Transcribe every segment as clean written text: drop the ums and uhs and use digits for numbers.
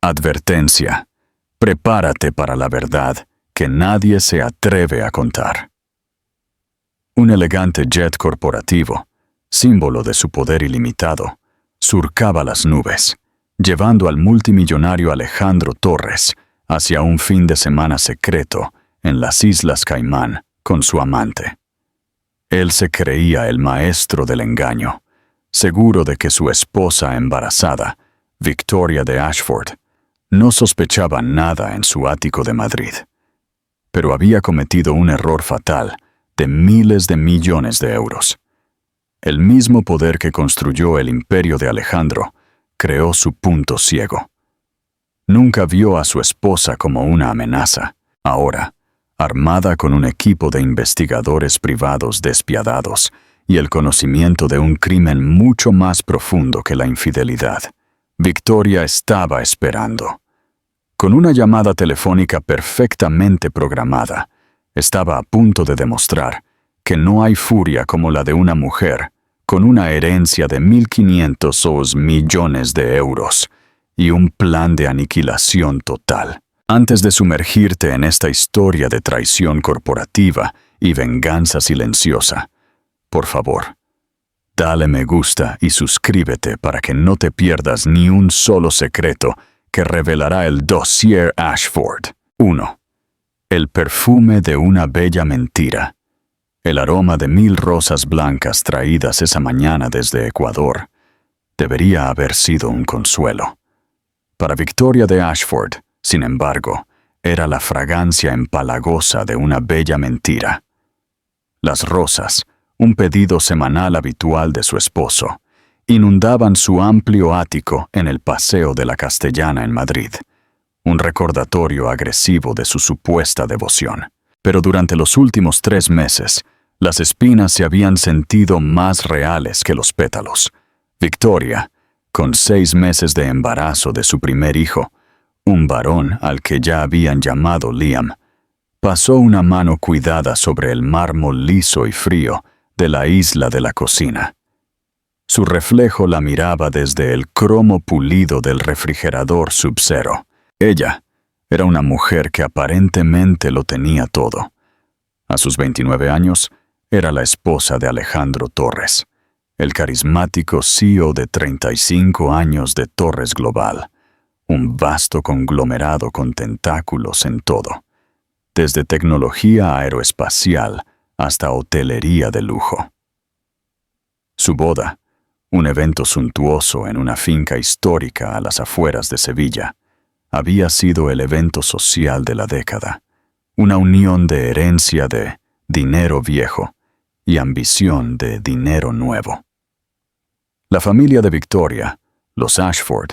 Advertencia: prepárate para la verdad que nadie se atreve a contar. Un elegante jet corporativo, símbolo de su poder ilimitado, surcaba las nubes, llevando al multimillonario Alejandro Torres hacia un fin de semana secreto en las Islas Caimán con su amante. Él se creía el maestro del engaño, seguro de que su esposa embarazada, Victoria de Ashford, no sospechaba nada en su ático de Madrid. Pero había cometido un error fatal de miles de millones de euros. El mismo poder que construyó el imperio de Alejandro creó su punto ciego. Nunca vio a su esposa como una amenaza. Ahora, armada con un equipo de investigadores privados despiadados y el conocimiento de un crimen mucho más profundo que la infidelidad, Victoria estaba esperando. Con una llamada telefónica perfectamente programada, estaba a punto de demostrar que no hay furia como la de una mujer con una herencia de 1.500 millones de euros y un plan de aniquilación total. Antes de sumergirte en esta historia de traición corporativa y venganza silenciosa, por favor, dale me gusta y suscríbete para que no te pierdas ni un solo secreto que revelará el dossier Ashford. 1. El perfume de una bella mentira. El aroma de 1000 rosas blancas traídas esa mañana desde Ecuador debería haber sido un consuelo. Para Victoria de Ashford, sin embargo, era la fragancia empalagosa de una bella mentira. Las rosas, un pedido semanal habitual de su esposo, inundaban su amplio ático en el Paseo de la Castellana en Madrid, un recordatorio agresivo de su supuesta devoción. Pero durante los últimos 3 meses, las espinas se habían sentido más reales que los pétalos. Victoria, con 6 meses de embarazo de su primer hijo, un varón al que ya habían llamado Liam, pasó una mano cuidada sobre el mármol liso y frío de la isla de la cocina. Su reflejo la miraba desde el cromo pulido del refrigerador Sub-Zero. Ella era una mujer que aparentemente lo tenía todo. A sus 29 años, era la esposa de Alejandro Torres, el carismático CEO de 35 años de Torres Global, un vasto conglomerado con tentáculos en todo, desde tecnología aeroespacial hasta hotelería de lujo. Su boda, un evento suntuoso en una finca histórica a las afueras de Sevilla, había sido el evento social de la década, una unión de herencia de dinero viejo y ambición de dinero nuevo. La familia de Victoria, los Ashford,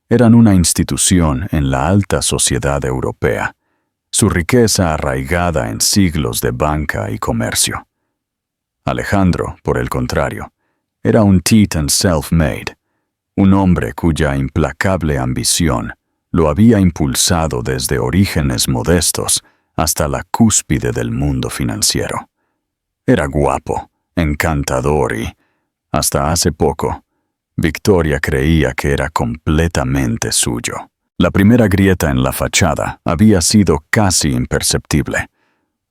eran una institución en la alta sociedad europea, su riqueza arraigada en siglos de banca y comercio. Alejandro, por el contrario, era un Teton self-made, un hombre cuya implacable ambición lo había impulsado desde orígenes modestos hasta la cúspide del mundo financiero. Era guapo, encantador y, hasta hace poco, Victoria creía que era completamente suyo. La primera grieta en la fachada había sido casi imperceptible.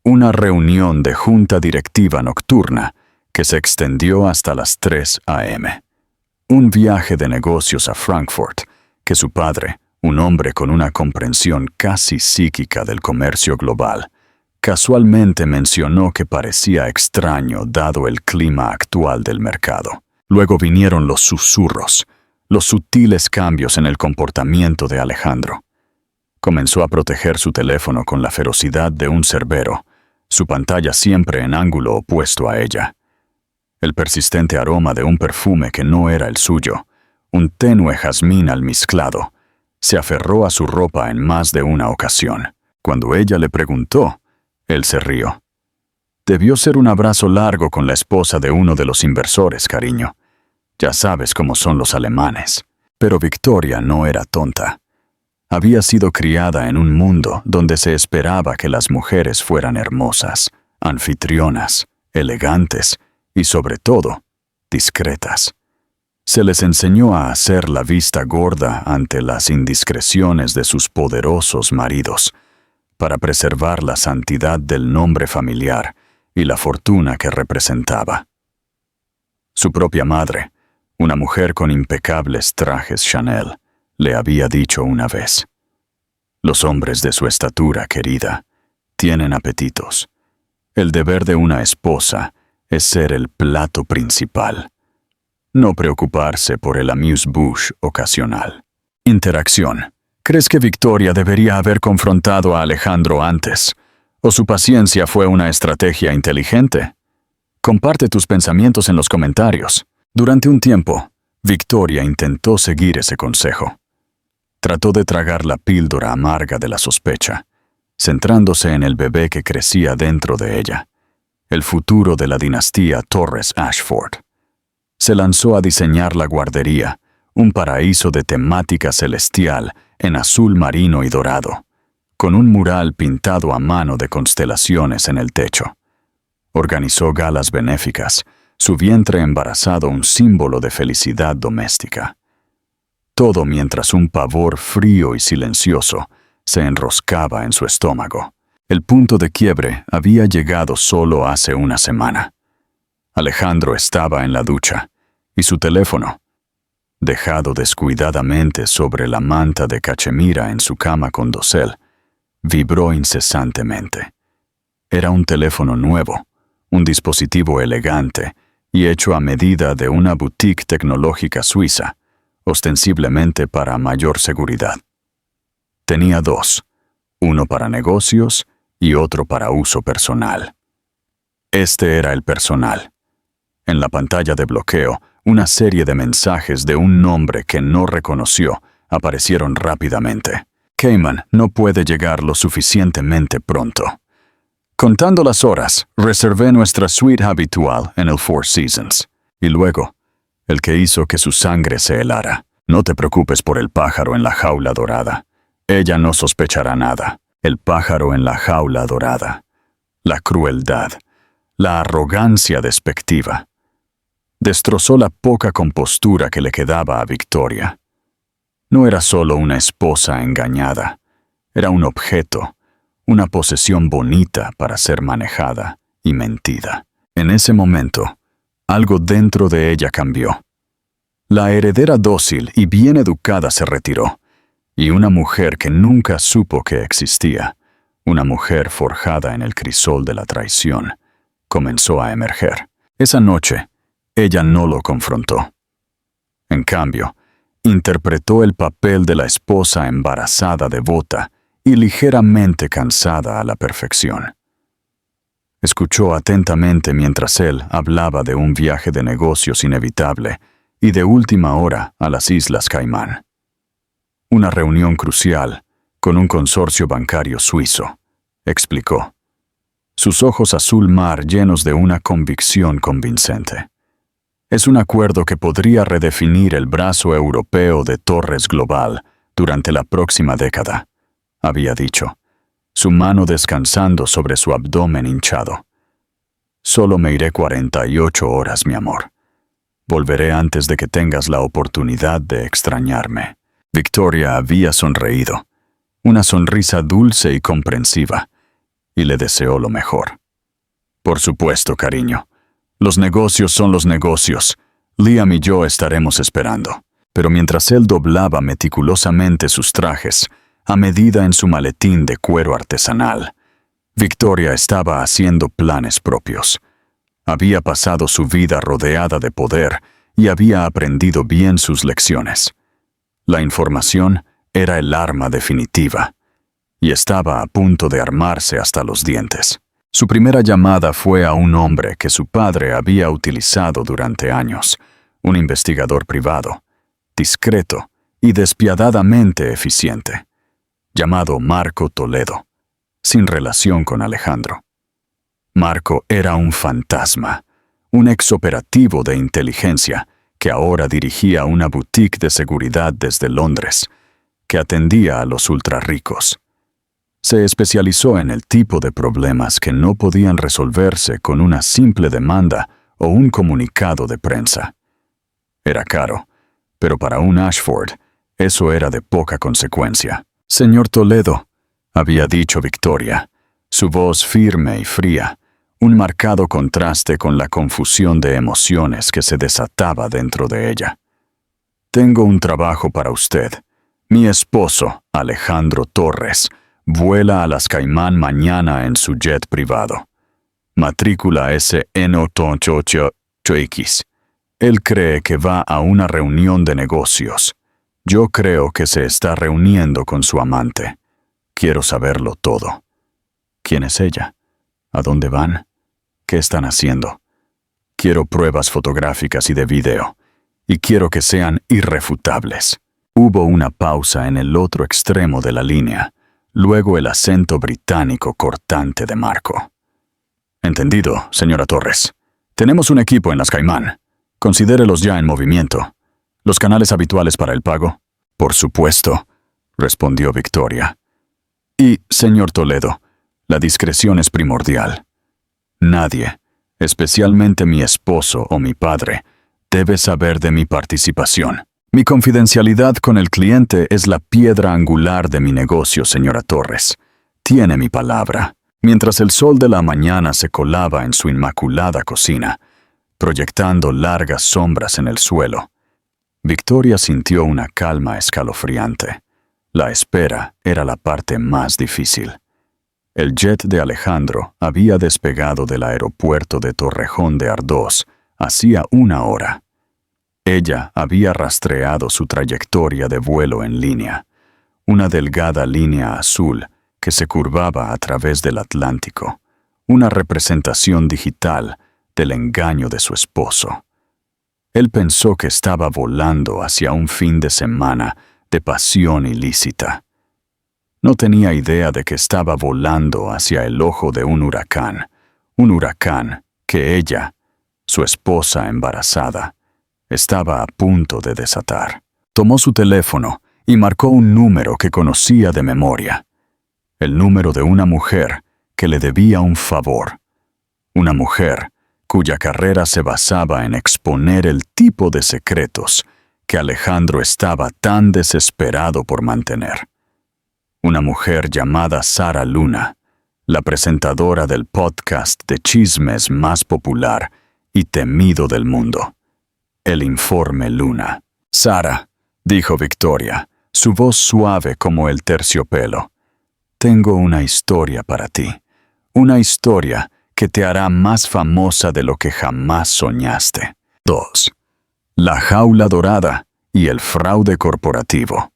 Una reunión de junta directiva nocturna que se extendió hasta las 3 a.m. Un viaje de negocios a Frankfurt que su padre, un hombre con una comprensión casi psíquica del comercio global, casualmente mencionó que parecía extraño dado el clima actual del mercado. Luego vinieron los susurros, los sutiles cambios en el comportamiento de Alejandro. Comenzó a proteger su teléfono con la ferocidad de un cerbero, su pantalla siempre en ángulo opuesto a ella. El persistente aroma de un perfume que no era el suyo, un tenue jazmín almizclado, se aferró a su ropa en más de una ocasión. Cuando ella le preguntó, él se rió. Debió ser un abrazo largo con la esposa de uno de los inversores, cariño. Ya sabes cómo son los alemanes. Pero Victoria no era tonta. Había sido criada en un mundo donde se esperaba que las mujeres fueran hermosas, anfitrionas, elegantes y, sobre todo, discretas. Se les enseñó a hacer la vista gorda ante las indiscreciones de sus poderosos maridos, para preservar la santidad del nombre familiar y la fortuna que representaba. Su propia madre, una mujer con impecables trajes Chanel, le había dicho una vez: «Los hombres de su estatura, querida, tienen apetitos. El deber de una esposa es ser el plato principal, no preocuparse por el amuse-bouche ocasional». Interacción. ¿Crees que Victoria debería haber confrontado a Alejandro antes? ¿O su paciencia fue una estrategia inteligente? Comparte tus pensamientos en los comentarios. Durante un tiempo, Victoria intentó seguir ese consejo. Trató de tragar la píldora amarga de la sospecha, centrándose en el bebé que crecía dentro de ella, el futuro de la dinastía Torres Ashford. Se lanzó a diseñar la guardería, un paraíso de temática celestial en azul marino y dorado, con un mural pintado a mano de constelaciones en el techo. Organizó galas benéficas, su vientre embarazado un símbolo de felicidad doméstica. Todo mientras un pavor frío y silencioso se enroscaba en su estómago. El punto de quiebre había llegado solo hace una semana. Alejandro estaba en la ducha, y su teléfono, dejado descuidadamente sobre la manta de cachemira en su cama con dosel, vibró incesantemente. Era un teléfono nuevo, un dispositivo elegante y hecho a medida de una boutique tecnológica suiza, ostensiblemente para mayor seguridad. Tenía dos, uno para negocios y otro para uso personal. Este era el personal. En la pantalla de bloqueo, una serie de mensajes de un nombre que no reconoció aparecieron rápidamente. Cayman no puede llegar lo suficientemente pronto. Contando las horas, reservé nuestra suite habitual en el Four Seasons. Y luego, el que hizo que su sangre se helara. No te preocupes por el pájaro en la jaula dorada. Ella no sospechará nada. El pájaro en la jaula dorada. La crueldad. La arrogancia despectiva. Destrozó la poca compostura que le quedaba a Victoria. No era solo una esposa engañada. Era un objeto, una posesión bonita para ser manejada y mentida. En ese momento, algo dentro de ella cambió. La heredera dócil y bien educada se retiró, y una mujer que nunca supo que existía, una mujer forjada en el crisol de la traición, comenzó a emerger. Esa noche, ella no lo confrontó. En cambio, interpretó el papel de la esposa embarazada devota y ligeramente cansada a la perfección. Escuchó atentamente mientras él hablaba de un viaje de negocios inevitable y de última hora a las Islas Caimán. Una reunión crucial con un consorcio bancario suizo, explicó, sus ojos azul mar llenos de una convicción convincente. Es un acuerdo que podría redefinir el brazo europeo de Torres Global durante la próxima década, había dicho, su mano descansando sobre su abdomen hinchado. Solo me iré 48 horas, mi amor. Volveré antes de que tengas la oportunidad de extrañarme. Victoria había sonreído, una sonrisa dulce y comprensiva, y le deseó lo mejor. Por supuesto, cariño. Los negocios son los negocios. Liam y yo estaremos esperando. Pero mientras él doblaba meticulosamente sus trajes, a medida en su maletín de cuero artesanal, Victoria estaba haciendo planes propios. Había pasado su vida rodeada de poder y había aprendido bien sus lecciones. La información era el arma definitiva, y estaba a punto de armarse hasta los dientes. Su primera llamada fue a un hombre que su padre había utilizado durante años, un investigador privado, discreto y despiadadamente eficiente, llamado Marco Toledo, sin relación con Alejandro. Marco era un fantasma, un exoperativo de inteligencia que ahora dirigía una boutique de seguridad desde Londres, que atendía a los ultrarricos. Se especializó en el tipo de problemas que no podían resolverse con una simple demanda o un comunicado de prensa. Era caro, pero para un Ashford, eso era de poca consecuencia. «Señor Toledo», había dicho Victoria, su voz firme y fría, un marcado contraste con la confusión de emociones que se desataba dentro de ella. «Tengo un trabajo para usted. Mi esposo, Alejandro Torres, vuela a las Caimán mañana en su jet privado. Matrícula SN88X. Él cree que va a una reunión de negocios. Yo creo que se está reuniendo con su amante. Quiero saberlo todo. ¿Quién es ella? ¿A dónde van? ¿Qué están haciendo? Quiero pruebas fotográficas y de video, y quiero que sean irrefutables». Hubo una pausa en el otro extremo de la línea, luego el acento británico cortante de Marco. «Entendido, señora Torres. Tenemos un equipo en las Caimán. Considérelos ya en movimiento. ¿Los canales habituales para el pago?» «Por supuesto», respondió Victoria. «Y, señor Toledo, la discreción es primordial. Nadie, especialmente mi esposo o mi padre, debe saber de mi participación. Mi confidencialidad con el cliente es la piedra angular de mi negocio, señora Torres. Tiene mi palabra». Mientras el sol de la mañana se colaba en su inmaculada cocina, proyectando largas sombras en el suelo, Victoria sintió una calma escalofriante. La espera era la parte más difícil. El jet de Alejandro había despegado del aeropuerto de Torrejón de Ardoz hacía 1 hora. Ella había rastreado su trayectoria de vuelo en línea, una delgada línea azul que se curvaba a través del Atlántico, una representación digital del engaño de su esposo. Él pensó que estaba volando hacia un fin de semana de pasión ilícita. No tenía idea de que estaba volando hacia el ojo de un huracán que ella, su esposa embarazada, estaba a punto de desatar. Tomó su teléfono y marcó un número que conocía de memoria. El número de una mujer que le debía un favor. Una mujer cuya carrera se basaba en exponer el tipo de secretos que Alejandro estaba tan desesperado por mantener. Una mujer llamada Sara Luna, la presentadora del podcast de chismes más popular y temido del mundo, El Informe Luna. «Sara», dijo Victoria, su voz suave como el terciopelo, «tengo una historia para ti, una historia que te hará más famosa de lo que jamás soñaste». 2. La jaula dorada y el fraude corporativo.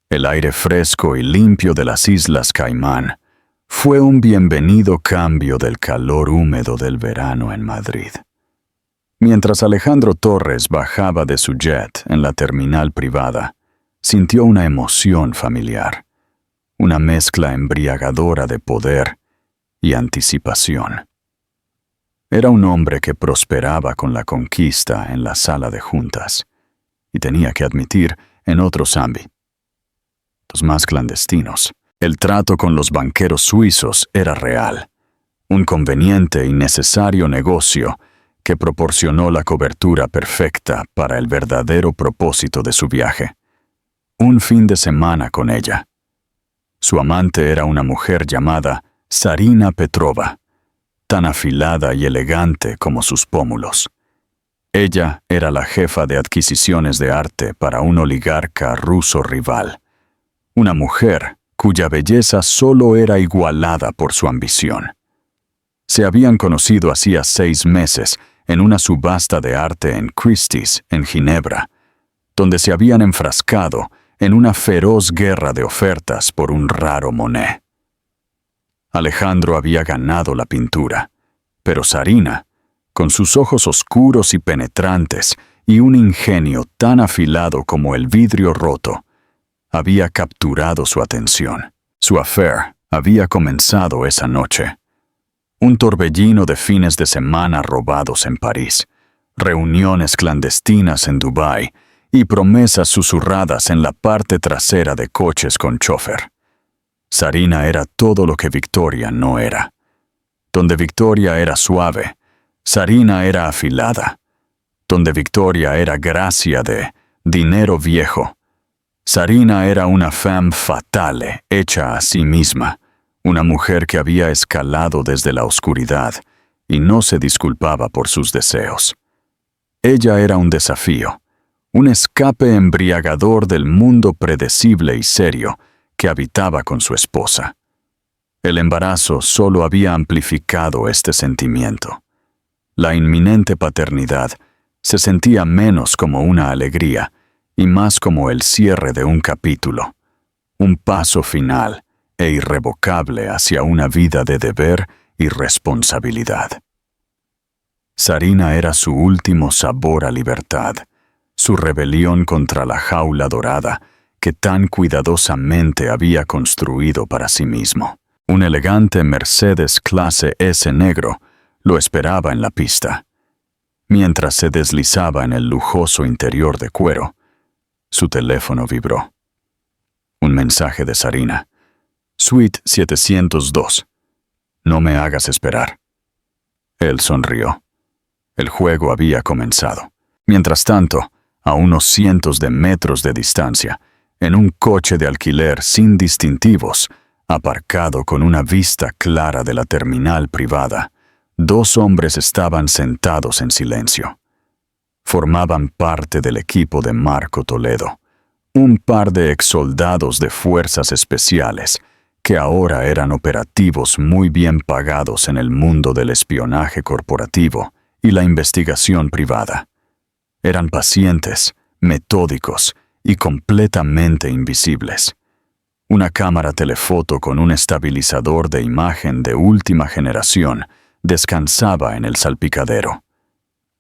El aire fresco y limpio de las Islas Caimán fue un bienvenido cambio del calor húmedo del verano en Madrid. Mientras Alejandro Torres bajaba de su jet en la terminal privada, sintió una emoción familiar, una mezcla embriagadora de poder y anticipación. Era un hombre que prosperaba con la conquista en la sala de juntas, y tenía que admitir, en otros ámbitos más clandestinos, el trato con los banqueros suizos era real, un conveniente y necesario negocio que proporcionó la cobertura perfecta para el verdadero propósito de su viaje. Un fin de semana con ella. Su amante era una mujer llamada Sarina Petrova, tan afilada y elegante como sus pómulos. Ella era la jefa de adquisiciones de arte para un oligarca ruso rival, una mujer cuya belleza solo era igualada por su ambición. Se habían conocido hacía 6 meses en una subasta de arte en Christie's, en Ginebra, donde se habían enfrascado en una feroz guerra de ofertas por un raro Monet. Alejandro había ganado la pintura, pero Sarina, con sus ojos oscuros y penetrantes y un ingenio tan afilado como el vidrio roto, había capturado su atención. Su affair había comenzado esa noche. Un torbellino de fines de semana robados en París, reuniones clandestinas en Dubái y promesas susurradas en la parte trasera de coches con chofer. Sarina era todo lo que Victoria no era. Donde Victoria era suave, Sarina era afilada. donde Victoria era gracia de dinero viejo. Sarina era una femme fatale, hecha a sí misma, una mujer que había escalado desde la oscuridad y no se disculpaba por sus deseos. Ella era un desafío, un escape embriagador del mundo predecible y serio que habitaba con su esposa. El embarazo solo había amplificado este sentimiento. La inminente paternidad se sentía menos como una alegría y más como el cierre de un capítulo, un paso final e irrevocable hacia una vida de deber y responsabilidad. Sarina era su último sabor a libertad, su rebelión contra la jaula dorada que tan cuidadosamente había construido para sí mismo. Un elegante Mercedes clase S negro lo esperaba en la pista. Mientras se deslizaba en el lujoso interior de cuero, su teléfono vibró. Un mensaje de Sarina. Suite 702. No me hagas esperar. Él sonrió. El juego había comenzado. Mientras tanto, a unos cientos de metros de distancia, en un coche de alquiler sin distintivos, aparcado con una vista clara de la terminal privada, dos hombres estaban sentados en silencio. Formaban parte del equipo de Marco Toledo, un par de exsoldados de fuerzas especiales que ahora eran operativos muy bien pagados en el mundo del espionaje corporativo y la investigación privada. Eran pacientes, metódicos y completamente invisibles. Una cámara telefoto con un estabilizador de imagen de última generación descansaba en el salpicadero.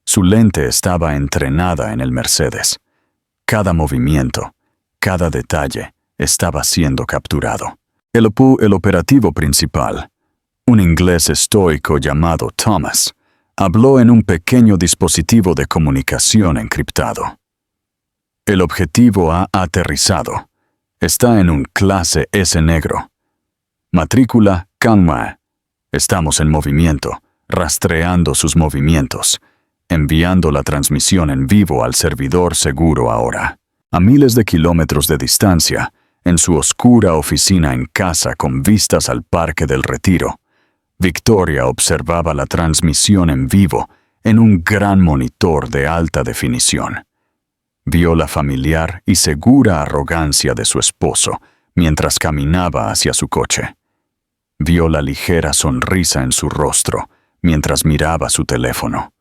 Su lente estaba entrenada en el Mercedes. Cada movimiento, cada detalle estaba siendo capturado. El operativo principal, un inglés estoico llamado Thomas, habló en un pequeño dispositivo de comunicación encriptado. El objetivo ha aterrizado. Está en un clase S negro. Matrícula Canma. Estamos en movimiento, rastreando sus movimientos, enviando la transmisión en vivo al servidor seguro ahora. A miles de kilómetros de distancia, en su oscura oficina en casa con vistas al Parque del Retiro, Victoria observaba la transmisión en vivo en un gran monitor de alta definición. Vio la familiar y segura arrogancia de su esposo mientras caminaba hacia su coche. Vio la ligera sonrisa en su rostro mientras miraba su teléfono.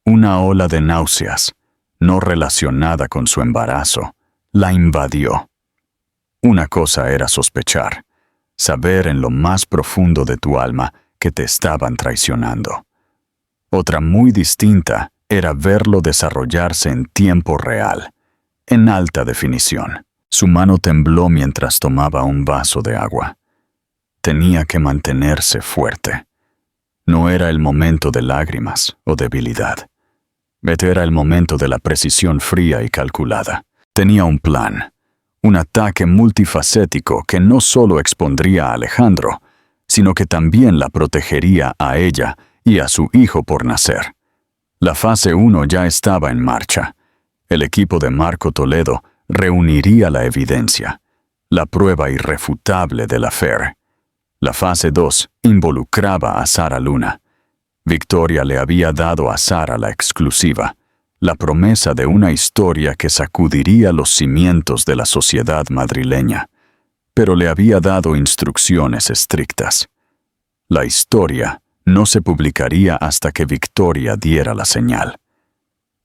Una ola de náuseas, no relacionada con su embarazo, la invadió. Una cosa era sospechar, saber en lo más profundo de tu alma que te estaban traicionando. Otra muy distinta era verlo desarrollarse en tiempo real, en alta definición. Su mano tembló mientras tomaba un vaso de agua. Tenía que mantenerse fuerte. No era el momento de lágrimas o debilidad. Era el momento de la precisión fría y calculada. Tenía un plan, un ataque multifacético que no solo expondría a Alejandro, sino que también la protegería a ella y a su hijo por nacer. La fase 1 ya estaba en marcha. El equipo de Marco Toledo reuniría la evidencia, la prueba irrefutable del affair. La fase 2 involucraba a Sara Luna. Victoria le había dado a Sara la exclusiva, la promesa de una historia que sacudiría los cimientos de la sociedad madrileña, pero le había dado instrucciones estrictas. La historia no se publicaría hasta que Victoria diera la señal.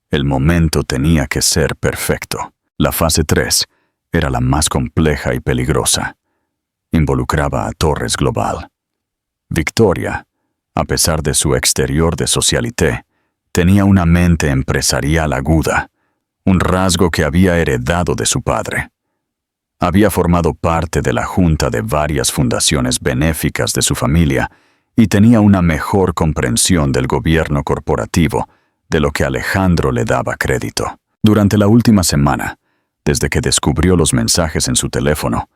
El momento tenía que ser perfecto. La fase 3 era la más compleja y peligrosa. Involucraba a Torres Global. Victoria, a pesar de su exterior de socialité, tenía una mente empresarial aguda, un rasgo que había heredado de su padre. Había formado parte de la junta de varias fundaciones benéficas de su familia y tenía una mejor comprensión del gobierno corporativo de lo que Alejandro le daba crédito. Durante la última semana, desde que descubrió los mensajes en su teléfono,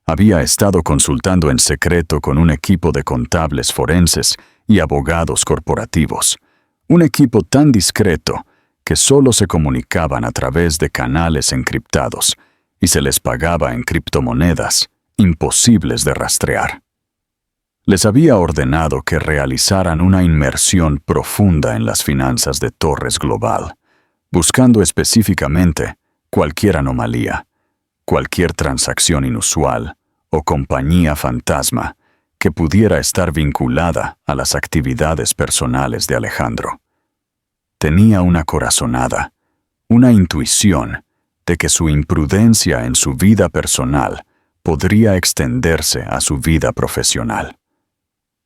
había estado consultando en secreto con un equipo de contables forenses y abogados corporativos, un equipo tan discreto que solo se comunicaban a través de canales encriptados y se les pagaba en criptomonedas imposibles de rastrear. Les había ordenado que realizaran una inmersión profunda en las finanzas de Torres Global, buscando específicamente cualquier anomalía, cualquier transacción inusual o compañía fantasma que pudiera estar vinculada a las actividades personales de Alejandro. Tenía una corazonada, una intuición de que su imprudencia en su vida personal podría extenderse a su vida profesional.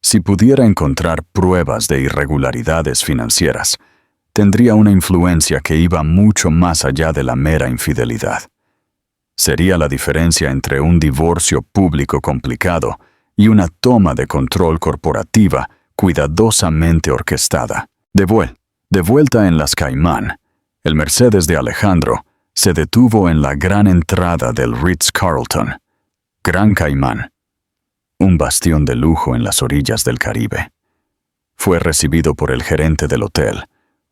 Si pudiera encontrar pruebas de irregularidades financieras, tendría una influencia que iba mucho más allá de la mera infidelidad. Sería la diferencia entre un divorcio público complicado y una toma de control corporativa cuidadosamente orquestada. De vuelta en las Caimán, el Mercedes de Alejandro se detuvo en la gran entrada del Ritz-Carlton, Gran Caimán, un bastión de lujo en las orillas del Caribe. Fue recibido por el gerente del hotel,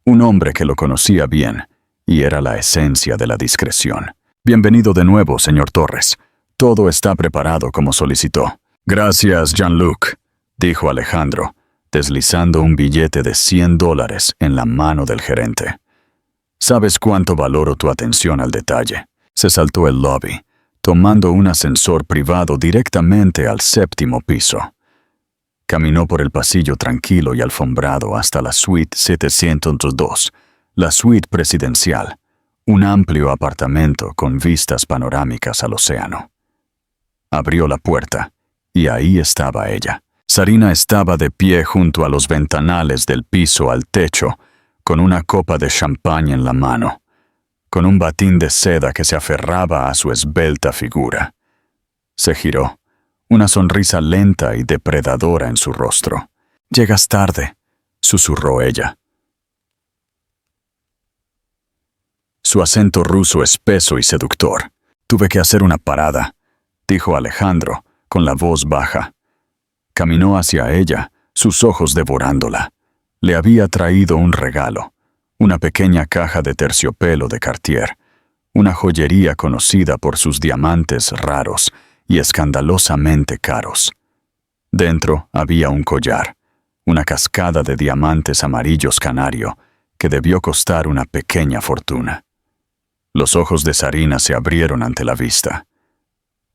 un hombre que lo conocía bien y era la esencia de la discreción. «Bienvenido de nuevo, señor Torres. Todo está preparado como solicitó». «Gracias, Jean-Luc», dijo Alejandro, deslizando un billete de $100 en la mano del gerente. «Sabes cuánto valoro tu atención al detalle». Se saltó el lobby, tomando un ascensor privado directamente al 7º piso. Caminó por el pasillo tranquilo y alfombrado hasta la suite 702, la suite presidencial, un amplio apartamento con vistas panorámicas al océano. Abrió la puerta, y ahí estaba ella. Sarina estaba de pie junto a los ventanales del piso al techo, con una copa de champán en la mano, con un batín de seda que se aferraba a su esbelta figura. Se giró, una sonrisa lenta y depredadora en su rostro. «Llegas tarde», susurró ella. Su acento ruso espeso y seductor. «Tuve que hacer una parada», dijo Alejandro, con la voz baja. Caminó hacia ella, sus ojos devorándola. Le había traído un regalo, una pequeña caja de terciopelo de Cartier, una joyería conocida por sus diamantes raros y escandalosamente caros. Dentro había un collar, una cascada de diamantes amarillos canario, que debió costar una pequeña fortuna. Los ojos de Sarina se abrieron ante la vista.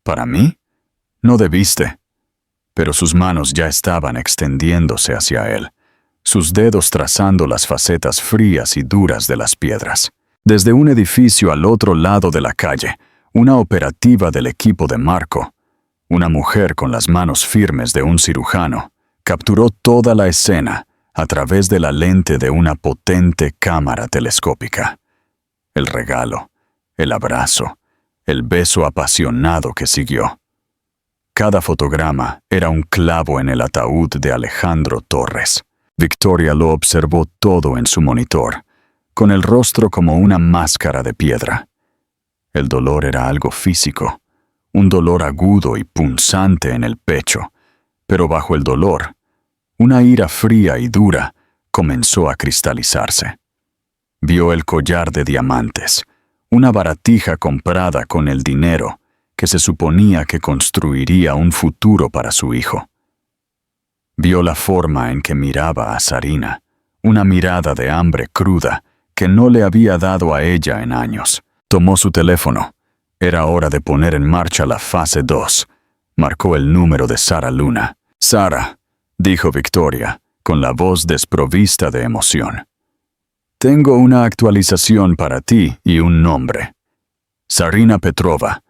«¿Para mí? No debiste». Pero sus manos ya estaban extendiéndose hacia él, sus dedos trazando las facetas frías y duras de las piedras. Desde un edificio al otro lado de la calle, una operativa del equipo de Marco, una mujer con las manos firmes de un cirujano, capturó toda la escena a través de la lente de una potente cámara telescópica. El regalo, el abrazo, el beso apasionado que siguió. Cada fotograma era un clavo en el ataúd de Alejandro Torres. Victoria lo observó todo en su monitor, con el rostro como una máscara de piedra. El dolor era algo físico, un dolor agudo y punzante en el pecho, pero bajo el dolor, una ira fría y dura comenzó a cristalizarse. Vio el collar de diamantes, una baratija comprada con el dinero que se suponía que construiría un futuro para su hijo. Vio la forma en que miraba a Sarina, una mirada de hambre cruda que no le había dado a ella en años. Tomó su teléfono. Era hora de poner en marcha la fase 2. Marcó el número de Sara Luna. «Sara», dijo Victoria, con la voz desprovista de emoción. «Tengo una actualización para ti y un nombre. Sarina Petrova,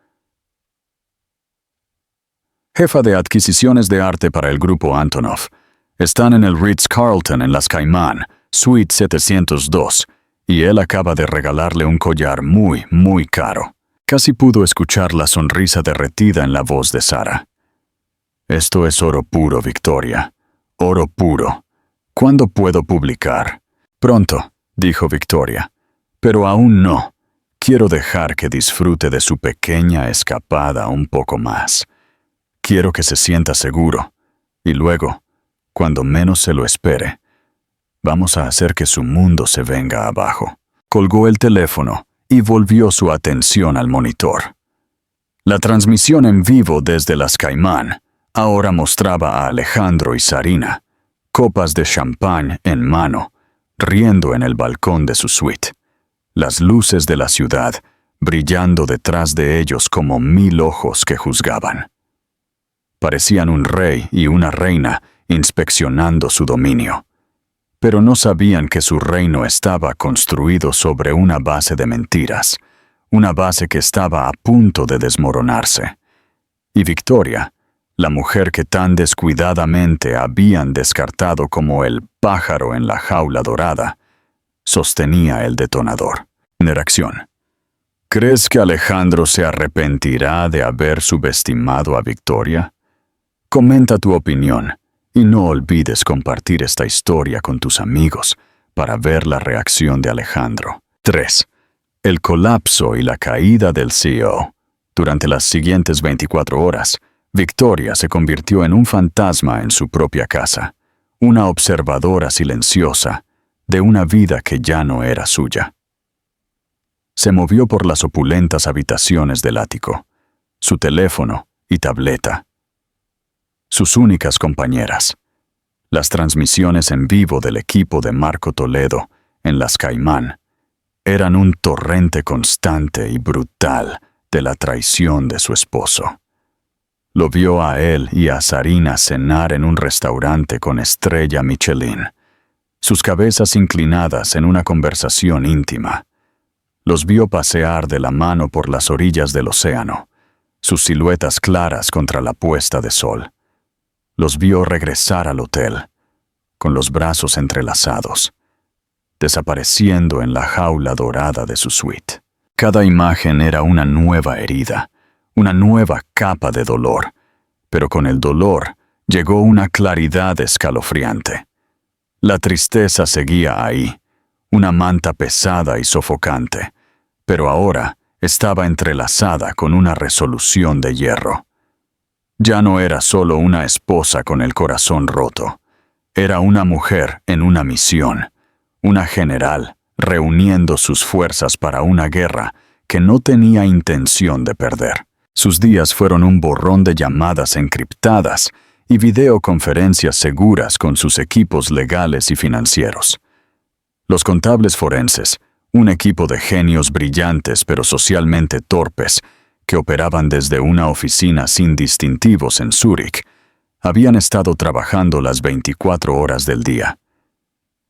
jefa de adquisiciones de arte para el grupo Antonov. Están en el Ritz-Carlton en Las Caimán, Suite 702, y él acaba de regalarle un collar muy, muy caro». Casi pudo escuchar la sonrisa derretida en la voz de Sara. «Esto es oro puro, Victoria. Oro puro. ¿Cuándo puedo publicar?» «Pronto», dijo Victoria. «Pero aún no. Quiero dejar que disfrute de su pequeña escapada un poco más. Quiero que se sienta seguro. Y luego, cuando menos se lo espere, vamos a hacer que su mundo se venga abajo». Colgó el teléfono y volvió su atención al monitor. La transmisión en vivo desde las Caimán ahora mostraba a Alejandro y Sarina, copas de champán en mano, riendo en el balcón de su suite. Las luces de la ciudad brillando detrás de ellos como 1000 ojos que juzgaban. Parecían un rey y una reina inspeccionando su dominio, pero no sabían que su reino estaba construido sobre una base de mentiras, una base que estaba a punto de desmoronarse. Y Victoria, la mujer que tan descuidadamente habían descartado como el pájaro en la jaula dorada, sostenía el detonador. En reacción. ¿Crees que Alejandro se arrepentirá de haber subestimado a Victoria? Comenta tu opinión y no olvides compartir esta historia con tus amigos para ver la reacción de Alejandro. 3. El colapso y la caída del CEO. Durante las siguientes 24 horas, Victoria se convirtió en un fantasma en su propia casa, una observadora silenciosa de una vida que ya no era suya. Se movió por las opulentas habitaciones del ático, su teléfono y tableta. Sus únicas compañeras, las transmisiones en vivo del equipo de Marco Toledo en las Caimán, eran un torrente constante y brutal de la traición de su esposo. Lo vio a él y a Sarina cenar en un restaurante con estrella Michelin, sus cabezas inclinadas en una conversación íntima. Los vio pasear de la mano por las orillas del océano, sus siluetas claras contra la puesta de sol. Los vio regresar al hotel, con los brazos entrelazados, desapareciendo en la jaula dorada de su suite. Cada imagen era una nueva herida, una nueva capa de dolor, pero con el dolor llegó una claridad escalofriante. La tristeza seguía ahí, una manta pesada y sofocante, pero ahora estaba entrelazada con una resolución de hierro. Ya no era solo una esposa con el corazón roto, era una mujer en una misión, una general reuniendo sus fuerzas para una guerra que no tenía intención de perder. Sus días fueron un borrón de llamadas encriptadas y videoconferencias seguras con sus equipos legales y financieros. Los contables forenses, un equipo de genios brillantes pero socialmente torpes, que operaban desde una oficina sin distintivos en Zúrich, habían estado trabajando las 24 horas del día.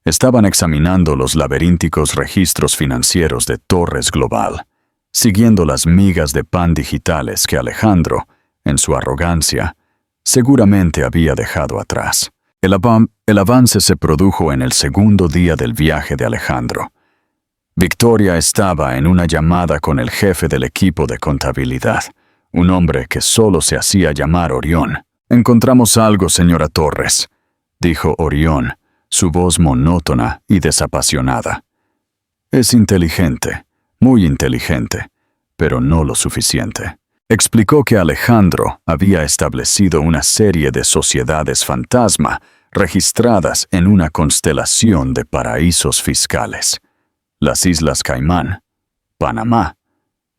Estaban examinando los laberínticos registros financieros de Torres Global, siguiendo las migas de pan digitales que Alejandro, en su arrogancia, seguramente había dejado atrás. El avance se produjo en el segundo día del viaje de Alejandro. Victoria estaba en una llamada con el jefe del equipo de contabilidad, un hombre que solo se hacía llamar Orión. «Encontramos algo, señora Torres», dijo Orión, su voz monótona y desapasionada. «Es inteligente, muy inteligente, pero no lo suficiente». Explicó que Alejandro había establecido una serie de sociedades fantasma registradas en una constelación de paraísos fiscales. Las Islas Caimán, Panamá,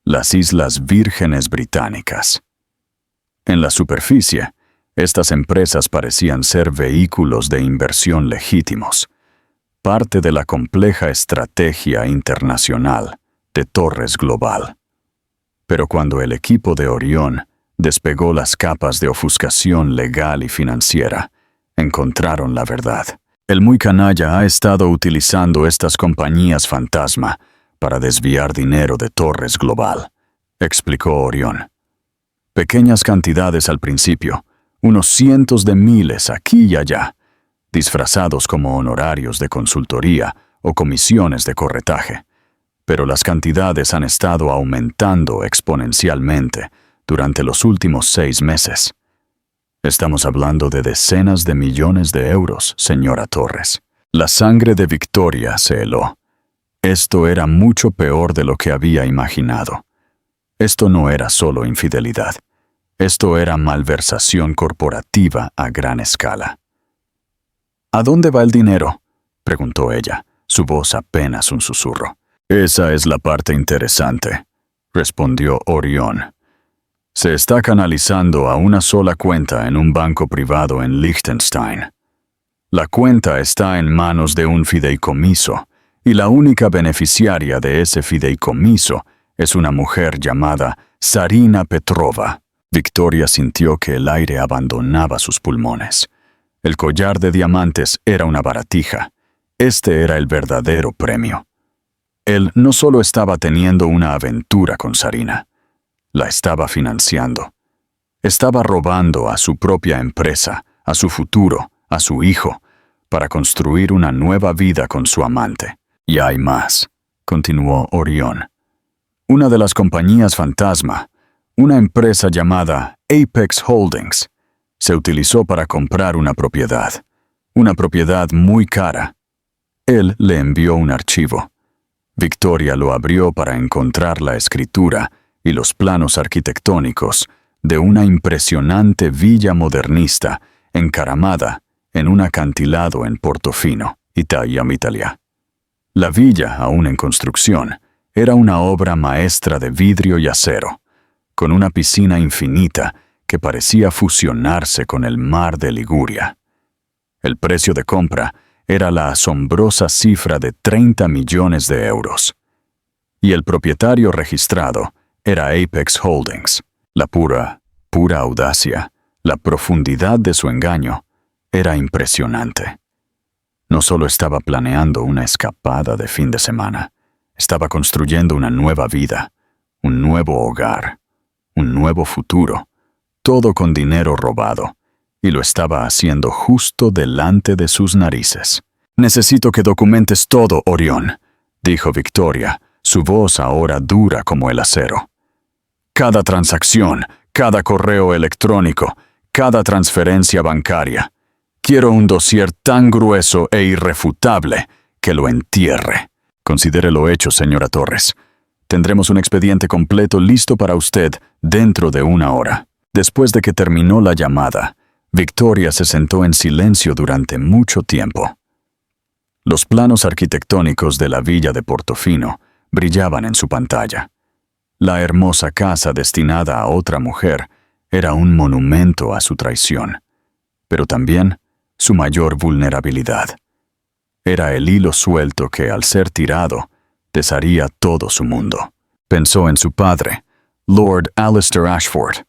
las Islas Vírgenes Británicas. En la superficie, estas empresas parecían ser vehículos de inversión legítimos, parte de la compleja estrategia internacional de Torres Global. Pero cuando el equipo de Orión despegó las capas de ofuscación legal y financiera, encontraron la verdad. El muy canalla ha estado utilizando estas compañías fantasma para desviar dinero de Torres Global, explicó Orión. Pequeñas cantidades al principio, unos cientos de miles aquí y allá, disfrazados como honorarios de consultoría o comisiones de corretaje. Pero las cantidades han estado aumentando exponencialmente durante los últimos 6 meses. Estamos hablando de decenas de millones de euros, señora Torres. La sangre de Victoria se heló. Esto era mucho peor de lo que había imaginado. Esto no era solo infidelidad. Esto era malversación corporativa a gran escala. «¿A dónde va el dinero?», preguntó ella, su voz apenas un susurro. Esa es la parte interesante, respondió Orión. Se está canalizando a una sola cuenta en un banco privado en Liechtenstein. La cuenta está en manos de un fideicomiso, y la única beneficiaria de ese fideicomiso es una mujer llamada Zarina Petrova. Victoria sintió que el aire abandonaba sus pulmones. El collar de diamantes era una baratija. Este era el verdadero premio. Él no solo estaba teniendo una aventura con Zarina, la estaba financiando. Estaba robando a su propia empresa, a su futuro, a su hijo, para construir una nueva vida con su amante. Y hay más, continuó Orión. Una de las compañías fantasma, una empresa llamada Apex Holdings, se utilizó para comprar una propiedad muy cara. Él le envió un archivo. Victoria lo abrió para encontrar la escritura y los planos arquitectónicos de una impresionante villa modernista encaramada en un acantilado en Portofino, Italia. La villa, aún en construcción, era una obra maestra de vidrio y acero, con una piscina infinita que parecía fusionarse con el mar de Liguria. El precio de compra era la asombrosa cifra de 30 millones de euros. Y el propietario registrado era Apex Holdings. La pura audacia, la profundidad de su engaño, era impresionante. No solo estaba planeando una escapada de fin de semana, estaba construyendo una nueva vida, un nuevo hogar, un nuevo futuro, todo con dinero robado, y lo estaba haciendo justo delante de sus narices. «Necesito que documentes todo, Orión», dijo Victoria, su voz ahora dura como el acero. «Cada transacción, cada correo electrónico, cada transferencia bancaria. Quiero un dossier tan grueso e irrefutable que lo entierre». «Considere lo hecho, señora Torres. Tendremos un expediente completo listo para usted dentro de 1 hora». Después de que terminó la llamada, Victoria se sentó en silencio durante mucho tiempo. Los planos arquitectónicos de la villa de Portofino brillaban en su pantalla. La hermosa casa destinada a otra mujer era un monumento a su traición, pero también su mayor vulnerabilidad. Era el hilo suelto que, al ser tirado, desharía todo su mundo. Pensó en su padre, Lord Alistair Ashford,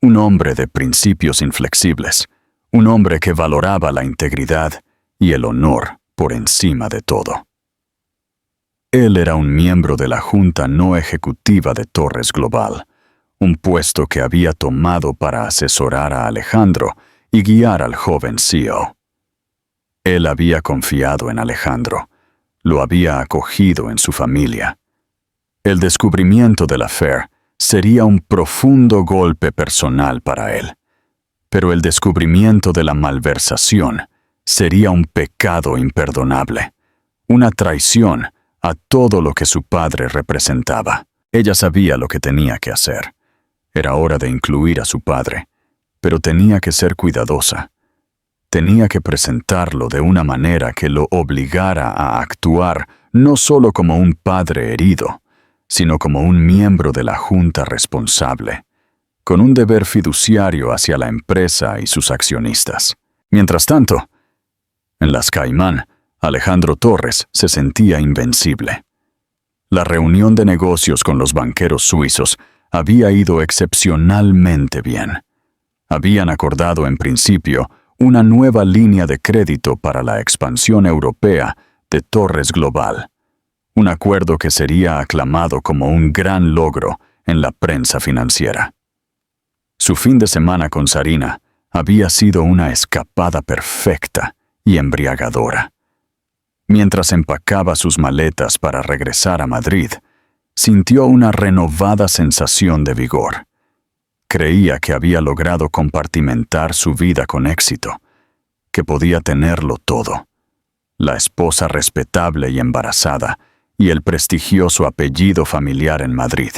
un hombre de principios inflexibles, un hombre que valoraba la integridad y el honor por encima de todo. Él era un miembro de la Junta No Ejecutiva de Torres Global, un puesto que había tomado para asesorar a Alejandro y guiar al joven CEO. Él había confiado en Alejandro, lo había acogido en su familia. El descubrimiento del affair sería un profundo golpe personal para él, pero el descubrimiento de la malversación sería un pecado imperdonable, una traición a todo lo que su padre representaba. Ella sabía lo que tenía que hacer. Era hora de incluir a su padre, pero tenía que ser cuidadosa. Tenía que presentarlo de una manera que lo obligara a actuar no solo como un padre herido, sino como un miembro de la junta responsable, con un deber fiduciario hacia la empresa y sus accionistas. Mientras tanto, en Las Caimán, Alejandro Torres se sentía invencible. La reunión de negocios con los banqueros suizos había ido excepcionalmente bien. Habían acordado en principio una nueva línea de crédito para la expansión europea de Torres Global, un acuerdo que sería aclamado como un gran logro en la prensa financiera. Su fin de semana con Zarina había sido una escapada perfecta y embriagadora. Mientras empacaba sus maletas para regresar a Madrid, sintió una renovada sensación de vigor. Creía que había logrado compartimentar su vida con éxito, que podía tenerlo todo: la esposa respetable y embarazada, y el prestigioso apellido familiar en Madrid,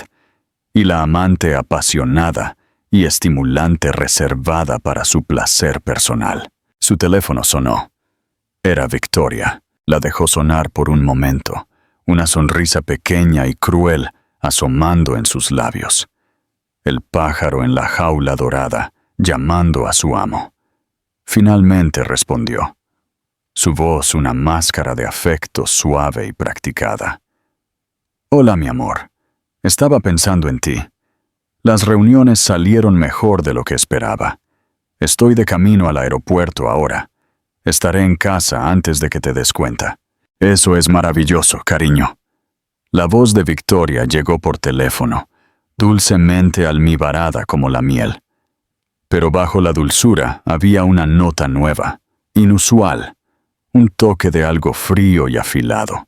y la amante apasionada y estimulante reservada para su placer personal. Su teléfono sonó. Era Victoria. La dejó sonar por un momento, una sonrisa pequeña y cruel asomando en sus labios. El pájaro en la jaula dorada, llamando a su amo. Finalmente respondió. Su voz una máscara de afecto suave y practicada. Hola, mi amor. Estaba pensando en ti. Las reuniones salieron mejor de lo que esperaba. Estoy de camino al aeropuerto ahora. Estaré en casa antes de que te des cuenta. Eso es maravilloso, cariño. La voz de Victoria llegó por teléfono, dulcemente almibarada como la miel. Pero bajo la dulzura había una nota nueva, inusual, un toque de algo frío y afilado.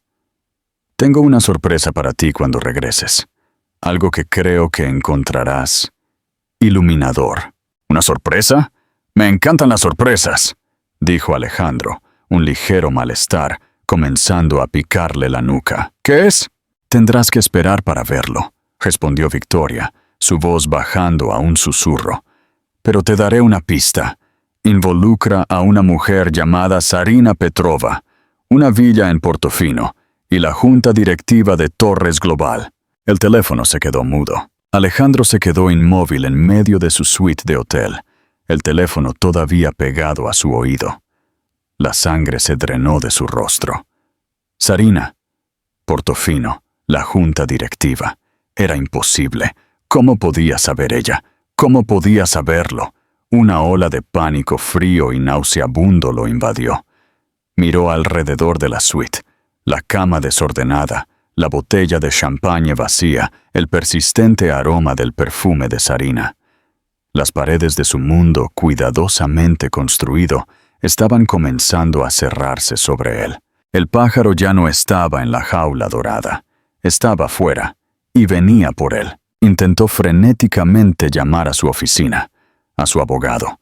Tengo una sorpresa para ti cuando regreses, algo que creo que encontrarás iluminador. ¿Una sorpresa? Me encantan las sorpresas, dijo Alejandro, un ligero malestar, comenzando a picarle la nuca. ¿Qué es? Tendrás que esperar para verlo, respondió Victoria, su voz bajando a un susurro. Pero te daré una pista. Involucra a una mujer llamada Sarina Petrova, una villa en Portofino, y la junta directiva de Torres Global. El teléfono se quedó mudo. Alejandro se quedó inmóvil en medio de su suite de hotel, el teléfono todavía pegado a su oído. La sangre se drenó de su rostro. Sarina, Portofino, la junta directiva. Era imposible. ¿Cómo podía saber ella? ¿Cómo podía saberlo? Una ola de pánico frío y nauseabundo lo invadió. Miró alrededor de la suite, la cama desordenada, la botella de champagne vacía, el persistente aroma del perfume de Sarina. Las paredes de su mundo, cuidadosamente construido, estaban comenzando a cerrarse sobre él. El pájaro ya no estaba en la jaula dorada. Estaba fuera, y venía por él. Intentó frenéticamente llamar a su oficina, a su abogado,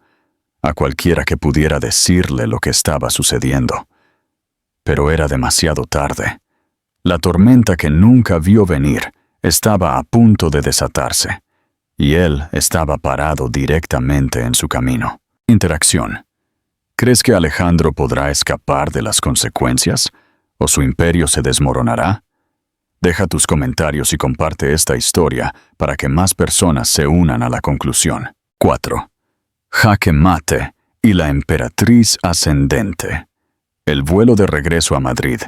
a cualquiera que pudiera decirle lo que estaba sucediendo. Pero era demasiado tarde. La tormenta que nunca vio venir estaba a punto de desatarse, y él estaba parado directamente en su camino. Interacción. ¿Crees que Alejandro podrá escapar de las consecuencias? ¿O su imperio se desmoronará? Deja tus comentarios y comparte esta historia para que más personas se unan a la conclusión. 4. Jaque Mate y la emperatriz ascendente. El vuelo de regreso a Madrid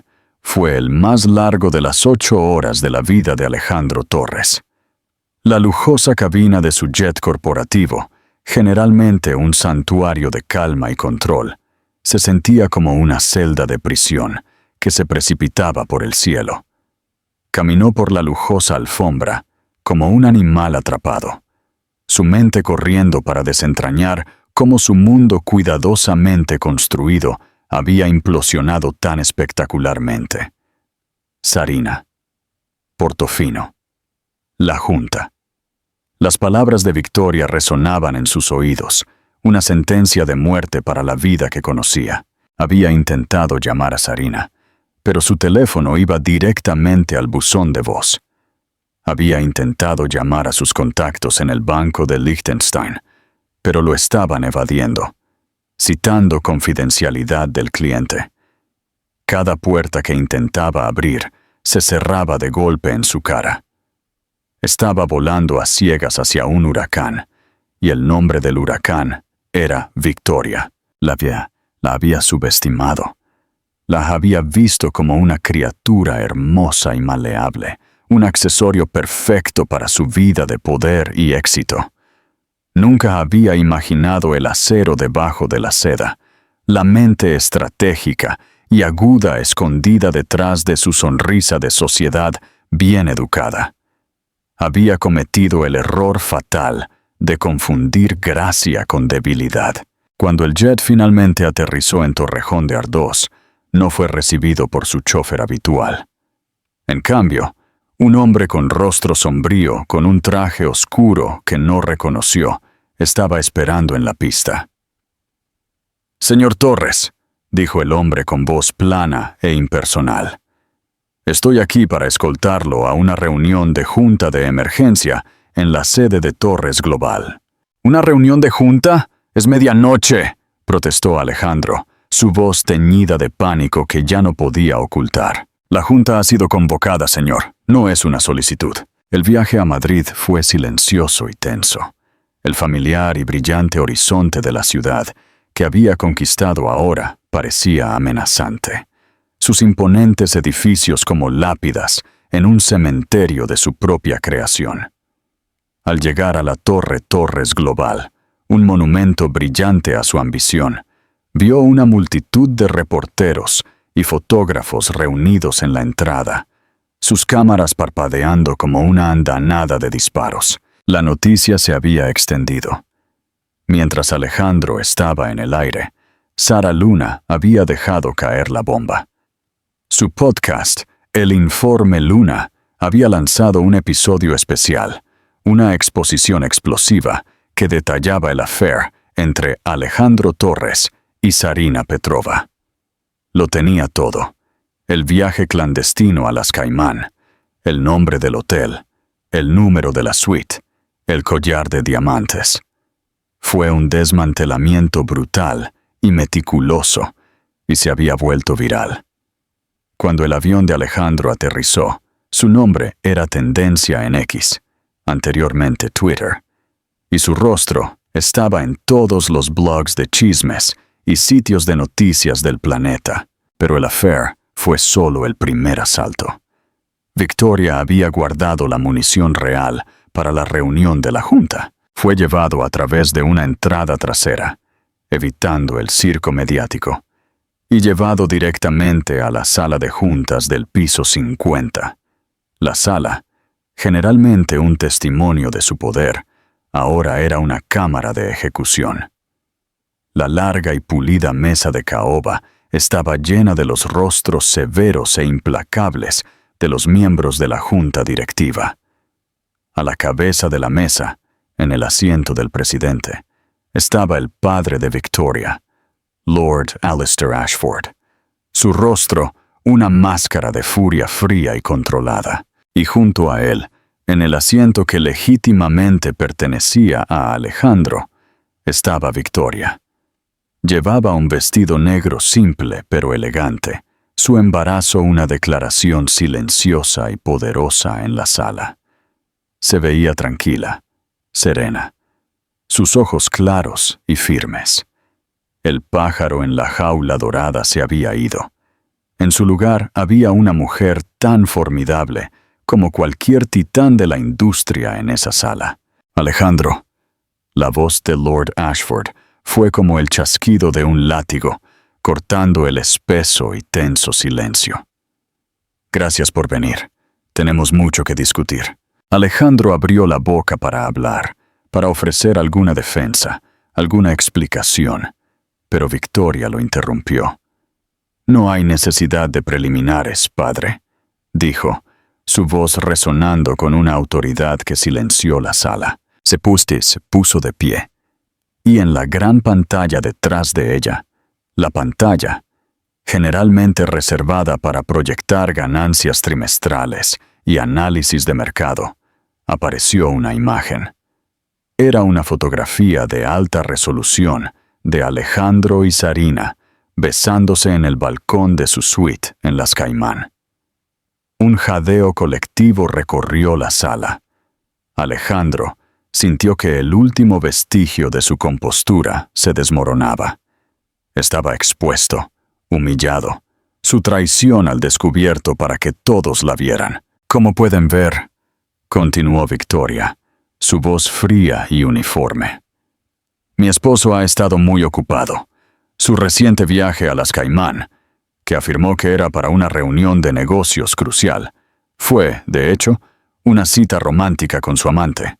fue el más largo de las 8 horas de la vida de Alejandro Torres. La lujosa cabina de su jet corporativo, generalmente un santuario de calma y control, se sentía como una celda de prisión que se precipitaba por el cielo. Caminó por la lujosa alfombra como un animal atrapado, su mente corriendo para desentrañar cómo su mundo cuidadosamente construido había implosionado tan espectacularmente. Sarina, Portofino, la Junta. Las palabras de Victoria resonaban en sus oídos, una sentencia de muerte para la vida que conocía. Había intentado llamar a Sarina, pero su teléfono iba directamente al buzón de voz. Había intentado llamar a sus contactos en el Banco de Liechtenstein, pero lo estaban evadiendo, citando confidencialidad del cliente. Cada puerta que intentaba abrir se cerraba de golpe en su cara. Estaba volando a ciegas hacia un huracán, y el nombre del huracán era Victoria. La había subestimado. La había visto como una criatura hermosa y maleable, un accesorio perfecto para su vida de poder y éxito. Nunca había imaginado el acero debajo de la seda, la mente estratégica y aguda escondida detrás de su sonrisa de sociedad bien educada. Había cometido el error fatal de confundir gracia con debilidad. Cuando el jet finalmente aterrizó en Torrejón de Ardoz, no fue recibido por su chofer habitual. En cambio, un hombre con rostro sombrío, con un traje oscuro que no reconoció, estaba esperando en la pista. «Señor Torres», dijo el hombre con voz plana e impersonal. «Estoy aquí para escoltarlo a una reunión de junta de emergencia en la sede de Torres Global». «¿Una reunión de junta? Es medianoche», protestó Alejandro, su voz teñida de pánico que ya no podía ocultar. La junta ha sido convocada, señor. No es una solicitud. El viaje a Madrid fue silencioso y tenso. El familiar y brillante horizonte de la ciudad, que había conquistado ahora, parecía amenazante. Sus imponentes edificios como lápidas en un cementerio de su propia creación. Al llegar a la Torre Torres Global, un monumento brillante a su ambición, vio una multitud de reporteros y fotógrafos reunidos en la entrada, sus cámaras parpadeando como una andanada de disparos. La noticia se había extendido. Mientras Alejandro estaba en el aire, Sara Luna había dejado caer la bomba. Su podcast, El Informe Luna, había lanzado un episodio especial, una exposición explosiva que detallaba el affair entre Alejandro Torres y Zarina Petrova. Lo tenía todo: el viaje clandestino a las Caimán, el nombre del hotel, el número de la suite, el collar de diamantes. Fue un desmantelamiento brutal y meticuloso, y se había vuelto viral. Cuando el avión de Alejandro aterrizó, su nombre era tendencia en X, anteriormente Twitter, y su rostro estaba en todos los blogs de chismes y sitios de noticias del planeta. Pero el affair fue solo el primer asalto. Victoria había guardado la munición real para la reunión de la junta. Fue llevado a través de una entrada trasera, evitando el circo mediático, y llevado directamente a la sala de juntas del piso 50. La sala, generalmente un testimonio de su poder, ahora era una cámara de ejecución. La larga y pulida mesa de caoba estaba llena de los rostros severos e implacables de los miembros de la junta directiva. A la cabeza de la mesa, en el asiento del presidente, estaba el padre de Victoria, Lord Alistair Ashford. Su rostro, una máscara de furia fría y controlada. Y junto a él, en el asiento que legítimamente pertenecía a Alejandro, estaba Victoria. Llevaba un vestido negro simple pero elegante, su embarazo una declaración silenciosa y poderosa en la sala. Se veía tranquila, serena, sus ojos claros y firmes. El pájaro en la jaula dorada se había ido. En su lugar había una mujer tan formidable como cualquier titán de la industria en esa sala. Alejandro. La voz de Lord Ashford fue como el chasquido de un látigo, cortando el espeso y tenso silencio. Gracias por venir. Tenemos mucho que discutir. Alejandro abrió la boca para hablar, para ofrecer alguna defensa, alguna explicación, pero Victoria lo interrumpió. No hay necesidad de preliminares, padre, dijo, su voz resonando con una autoridad que silenció la sala. Se puso de pie, y en la gran pantalla detrás de ella, la pantalla, generalmente reservada para proyectar ganancias trimestrales y análisis de mercado, apareció una imagen. Era una fotografía de alta resolución de Alejandro y Zarina besándose en el balcón de su suite en las Caimán. Un jadeo colectivo recorrió la sala. Alejandro sintió que el último vestigio de su compostura se desmoronaba. Estaba expuesto, humillado, su traición al descubierto para que todos la vieran. Como pueden ver, continuó Victoria, su voz fría y uniforme. Mi esposo ha estado muy ocupado. Su reciente viaje a las Caimán, que afirmó que era para una reunión de negocios crucial, fue, de hecho, una cita romántica con su amante,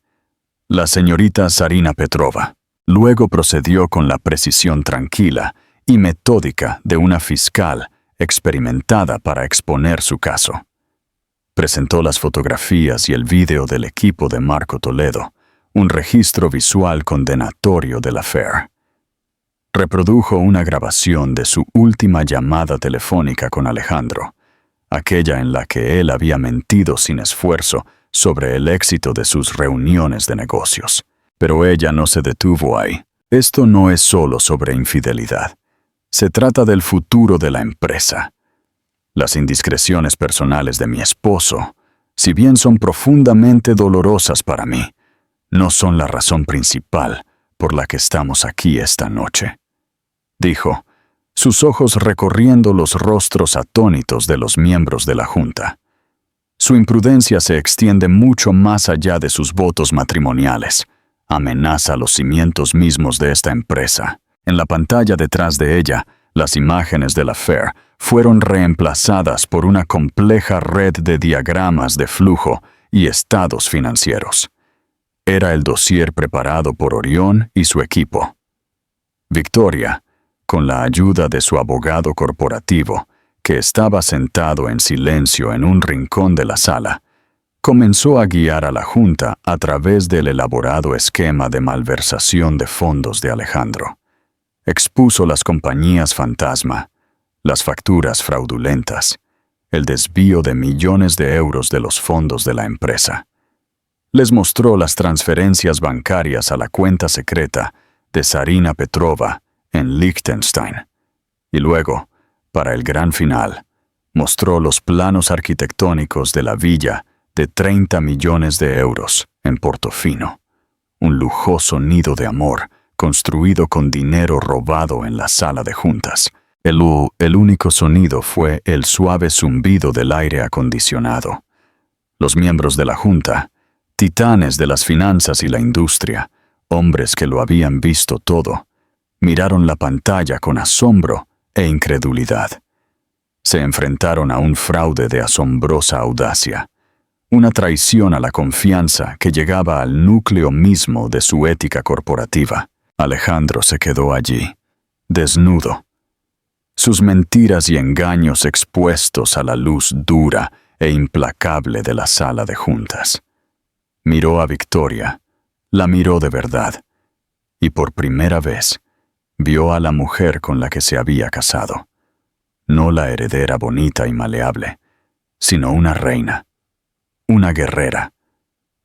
la señorita Zarina Petrova. Luego procedió con la precisión tranquila y metódica de una fiscal experimentada para exponer su caso. Presentó las fotografías y el vídeo del equipo de Marco Toledo, un registro visual condenatorio del affair. Reprodujo una grabación de su última llamada telefónica con Alejandro, aquella en la que él había mentido sin esfuerzo sobre el éxito de sus reuniones de negocios. Pero ella no se detuvo ahí. Esto no es solo sobre infidelidad. Se trata del futuro de la empresa. Las indiscreciones personales de mi esposo, si bien son profundamente dolorosas para mí, no son la razón principal por la que estamos aquí esta noche, dijo, sus ojos recorriendo los rostros atónitos de los miembros de la Junta. Su imprudencia se extiende mucho más allá de sus votos matrimoniales. Amenaza los cimientos mismos de esta empresa. En la pantalla detrás de ella, las imágenes de la Fair fueron reemplazadas por una compleja red de diagramas de flujo y estados financieros. Era el dossier preparado por Orión y su equipo. Victoria, con la ayuda de su abogado corporativo, que estaba sentado en silencio en un rincón de la sala, comenzó a guiar a la Junta a través del elaborado esquema de malversación de fondos de Alejandro. Expuso las compañías fantasma, las facturas fraudulentas, el desvío de millones de euros de los fondos de la empresa. Les mostró las transferencias bancarias a la cuenta secreta de Zarina Petrova en Liechtenstein. Y luego, para el gran final, mostró los planos arquitectónicos de la villa de 30 millones de euros en Portofino, un lujoso nido de amor construido con dinero robado en la sala de juntas. El único sonido fue el suave zumbido del aire acondicionado. Los miembros de la Junta, titanes de las finanzas y la industria, hombres que lo habían visto todo, miraron la pantalla con asombro e incredulidad. Se enfrentaron a un fraude de asombrosa audacia, una traición a la confianza que llegaba al núcleo mismo de su ética corporativa. Alejandro se quedó allí, desnudo, sus mentiras y engaños expuestos a la luz dura e implacable de la sala de juntas. Miró a Victoria, la miró de verdad, y por primera vez vio a la mujer con la que se había casado. No la heredera bonita y maleable, sino una reina, una guerrera,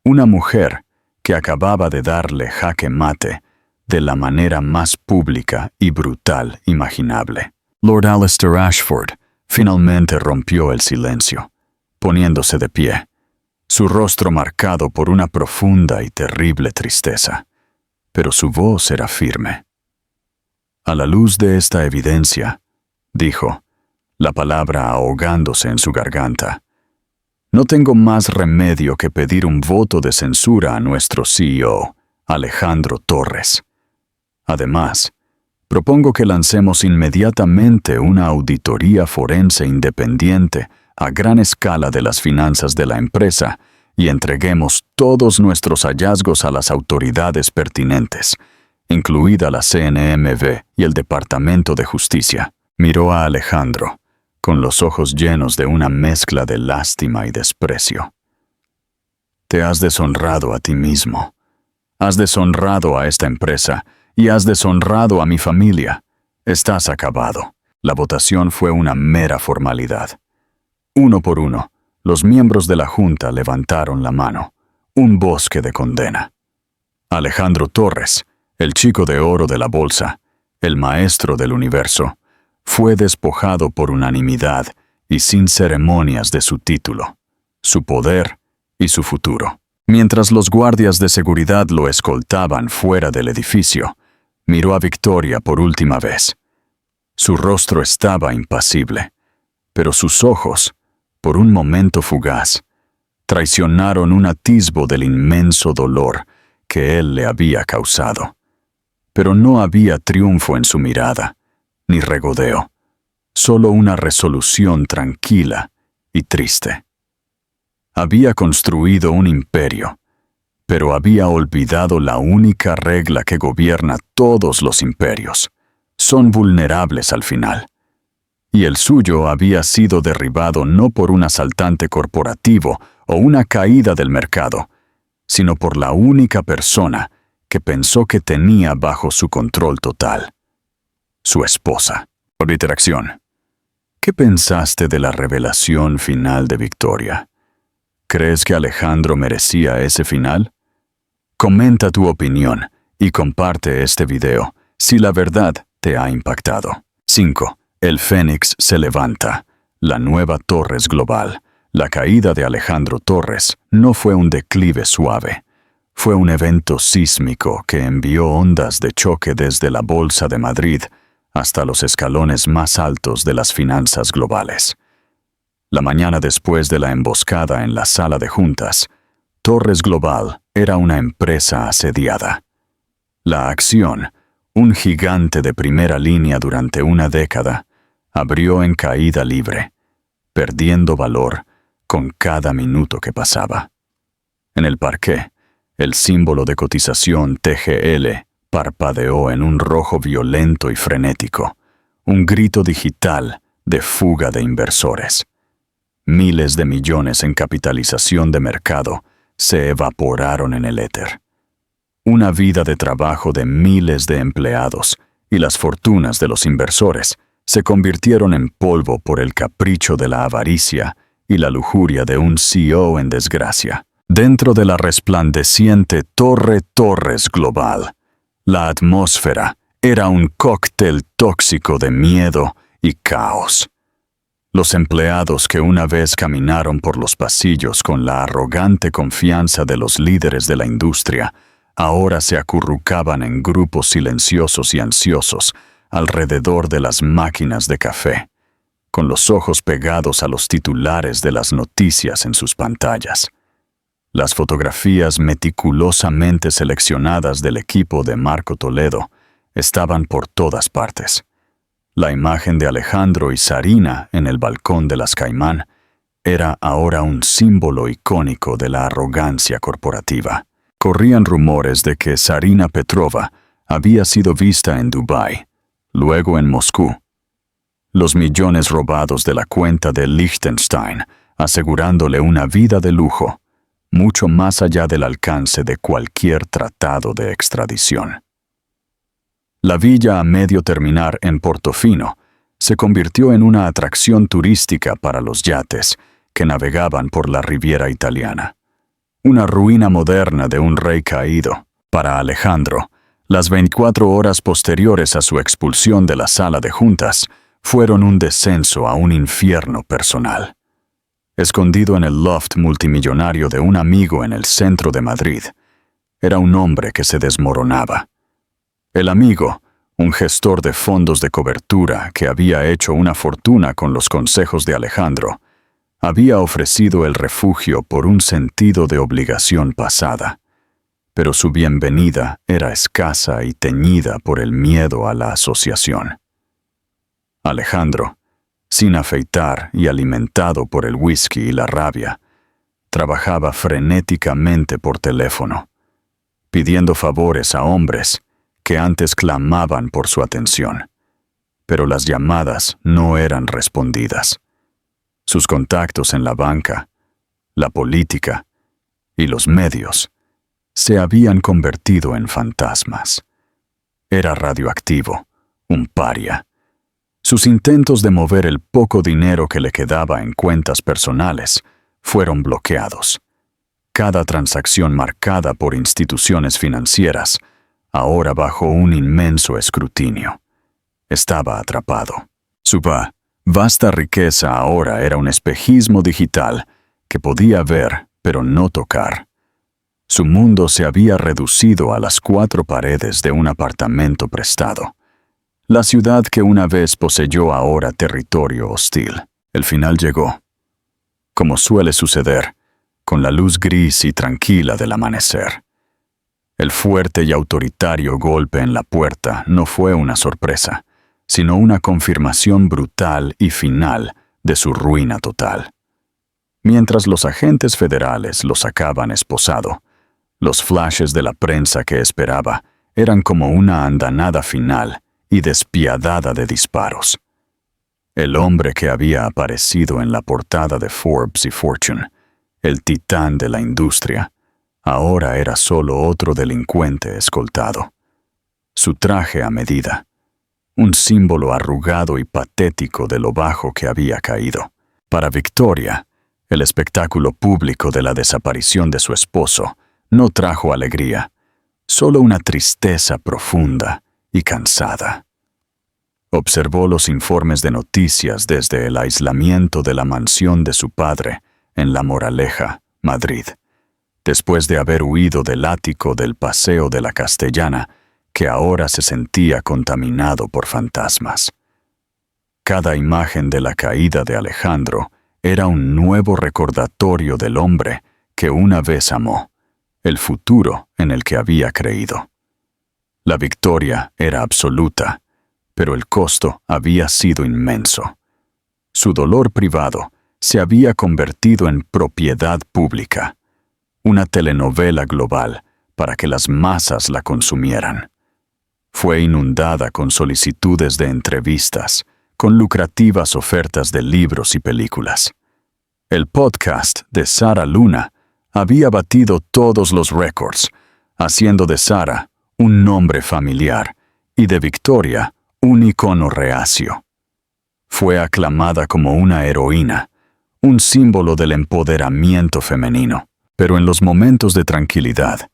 una mujer que acababa de darle jaque mate de la manera más pública y brutal imaginable. Lord Alistair Ashford finalmente rompió el silencio, poniéndose de pie, su rostro marcado por una profunda y terrible tristeza, pero su voz era firme. A la luz de esta evidencia, dijo, la palabra ahogándose en su garganta, no tengo más remedio que pedir un voto de censura a nuestro CEO, Alejandro Torres. Además, propongo que lancemos inmediatamente una auditoría forense independiente a gran escala de las finanzas de la empresa y entreguemos todos nuestros hallazgos a las autoridades pertinentes, incluida la CNMV y el Departamento de Justicia. Miró a Alejandro, con los ojos llenos de una mezcla de lástima y desprecio. Te has deshonrado a ti mismo. Has deshonrado a esta empresa y has deshonrado a mi familia. Estás acabado. La votación fue una mera formalidad. Uno por uno, los miembros de la Junta levantaron la mano. Un bosque de condena. Alejandro Torres, el chico de oro de la bolsa, el maestro del universo, fue despojado por unanimidad y sin ceremonias de su título, su poder y su futuro. Mientras los guardias de seguridad lo escoltaban fuera del edificio, miró a Victoria por última vez. Su rostro estaba impasible, pero sus ojos, por un momento fugaz, traicionaron un atisbo del inmenso dolor que él le había causado. Pero no había triunfo en su mirada, ni regodeo, solo una resolución tranquila y triste. Había construido un imperio, pero había olvidado la única regla que gobierna todos los imperios. Son vulnerables al final. Y el suyo había sido derribado no por un asaltante corporativo o una caída del mercado, sino por la única persona que pensó que tenía bajo su control total: su esposa. Por interacción. ¿Qué pensaste de la revelación final de Victoria? ¿Crees que Alejandro merecía ese final? Comenta tu opinión y comparte este video si la verdad te ha impactado. 5. El Fénix se levanta. la nueva Torres Global, la caída de Alejandro Torres, no fue un declive suave. Fue un evento sísmico que envió ondas de choque desde la Bolsa de Madrid hasta los escalones más altos de las finanzas globales. La mañana después de la emboscada en la sala de juntas, Torres Global era una empresa asediada. La acción, un gigante de primera línea durante una década, abrió en caída libre, perdiendo valor con cada minuto que pasaba. En el parqué, el símbolo de cotización TGL parpadeó en un rojo violento y frenético, un grito digital de fuga de inversores. Miles de millones en capitalización de mercado se evaporaron en el éter. Una vida de trabajo de miles de empleados y las fortunas de los inversores se convirtieron en polvo por el capricho de la avaricia y la lujuria de un CEO en desgracia. Dentro de la resplandeciente Torre Torres Global, la atmósfera era un cóctel tóxico de miedo y caos. Los empleados que una vez caminaron por los pasillos con la arrogante confianza de los líderes de la industria, ahora se acurrucaban en grupos silenciosos y ansiosos alrededor de las máquinas de café, con los ojos pegados a los titulares de las noticias en sus pantallas. Las fotografías meticulosamente seleccionadas del equipo de Marco Toledo estaban por todas partes. La imagen de Alejandro y Sarina en el balcón de las Caimán era ahora un símbolo icónico de la arrogancia corporativa. Corrían rumores de que Sarina Petrova había sido vista en Dubái, luego en Moscú. Los millones robados de la cuenta de Liechtenstein, asegurándole una vida de lujo, mucho más allá del alcance de cualquier tratado de extradición. La villa a medio terminar en Portofino se convirtió en una atracción turística para los yates que navegaban por la Riviera italiana. Una ruina moderna de un rey caído. Para Alejandro, las 24 horas posteriores a su expulsión de la sala de juntas fueron un descenso a un infierno personal. Escondido en el loft multimillonario de un amigo en el centro de Madrid, era un hombre que se desmoronaba. El amigo, un gestor de fondos de cobertura que había hecho una fortuna con los consejos de Alejandro, había ofrecido el refugio por un sentido de obligación pasada, pero su bienvenida era escasa y teñida por el miedo a la asociación. Alejandro, sin afeitar y alimentado por el whisky y la rabia, trabajaba frenéticamente por teléfono, pidiendo favores a hombres que antes clamaban por su atención, pero las llamadas no eran respondidas. Sus contactos en la banca, la política y los medios se habían convertido en fantasmas. Era radioactivo, un paria. Sus intentos de mover el poco dinero que le quedaba en cuentas personales fueron bloqueados. Cada transacción marcada por instituciones financieras, ahora bajo un inmenso escrutinio. Estaba atrapado. Su vasta riqueza ahora era un espejismo digital que podía ver, pero no tocar. Su mundo se había reducido a las 4 paredes de un apartamento prestado. La ciudad que una vez poseyó ahora territorio hostil. El final llegó, como suele suceder, con la luz gris y tranquila del amanecer. El fuerte y autoritario golpe en la puerta no fue una sorpresa, sino una confirmación brutal y final de su ruina total. Mientras los agentes federales lo sacaban esposado, los flashes de la prensa que esperaba eran como una andanada final y despiadada de disparos. El hombre que había aparecido en la portada de Forbes y Fortune, el titán de la industria, ahora era solo otro delincuente escoltado. Su traje a medida, un símbolo arrugado y patético de lo bajo que había caído. Para Victoria, el espectáculo público de la desaparición de su esposo no trajo alegría, solo una tristeza profunda y cansada. Observó los informes de noticias desde el aislamiento de la mansión de su padre en La Moraleja, Madrid, después de haber huido del ático del Paseo de la Castellana, que ahora se sentía contaminado por fantasmas. Cada imagen de la caída de Alejandro era un nuevo recordatorio del hombre que una vez amó, el futuro en el que había creído. La victoria era absoluta, pero el costo había sido inmenso. Su dolor privado se había convertido en propiedad pública, una telenovela global para que las masas la consumieran. Fue inundada con solicitudes de entrevistas, con lucrativas ofertas de libros y películas. El podcast de Sara Luna había batido todos los récords, haciendo de Sara un nombre familiar y de Victoria un icono reacio. Fue aclamada como una heroína, un símbolo del empoderamiento femenino. Pero en los momentos de tranquilidad,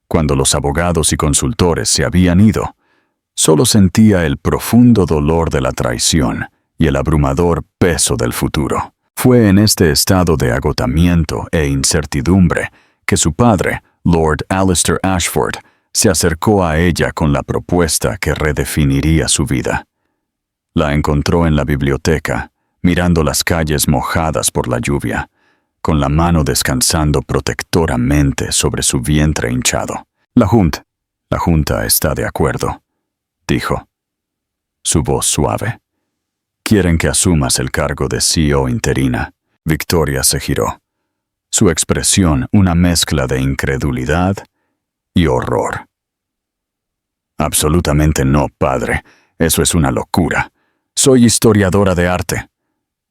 cuando los abogados y consultores se habían ido, solo sentía el profundo dolor de la traición y el abrumador peso del futuro. Fue en este estado de agotamiento e incertidumbre que su padre, Lord Alistair Ashford, se acercó a ella con la propuesta que redefiniría su vida. La encontró en la biblioteca, mirando las calles mojadas por la lluvia, con la mano descansando protectoramente sobre su vientre hinchado. La Junta está de acuerdo, dijo. Su voz suave. Quieren que asumas el cargo de CEO interina. Victoria se giró. Su expresión una mezcla de incredulidad y horror. Absolutamente no, padre. Eso es una locura. Soy historiadora de arte.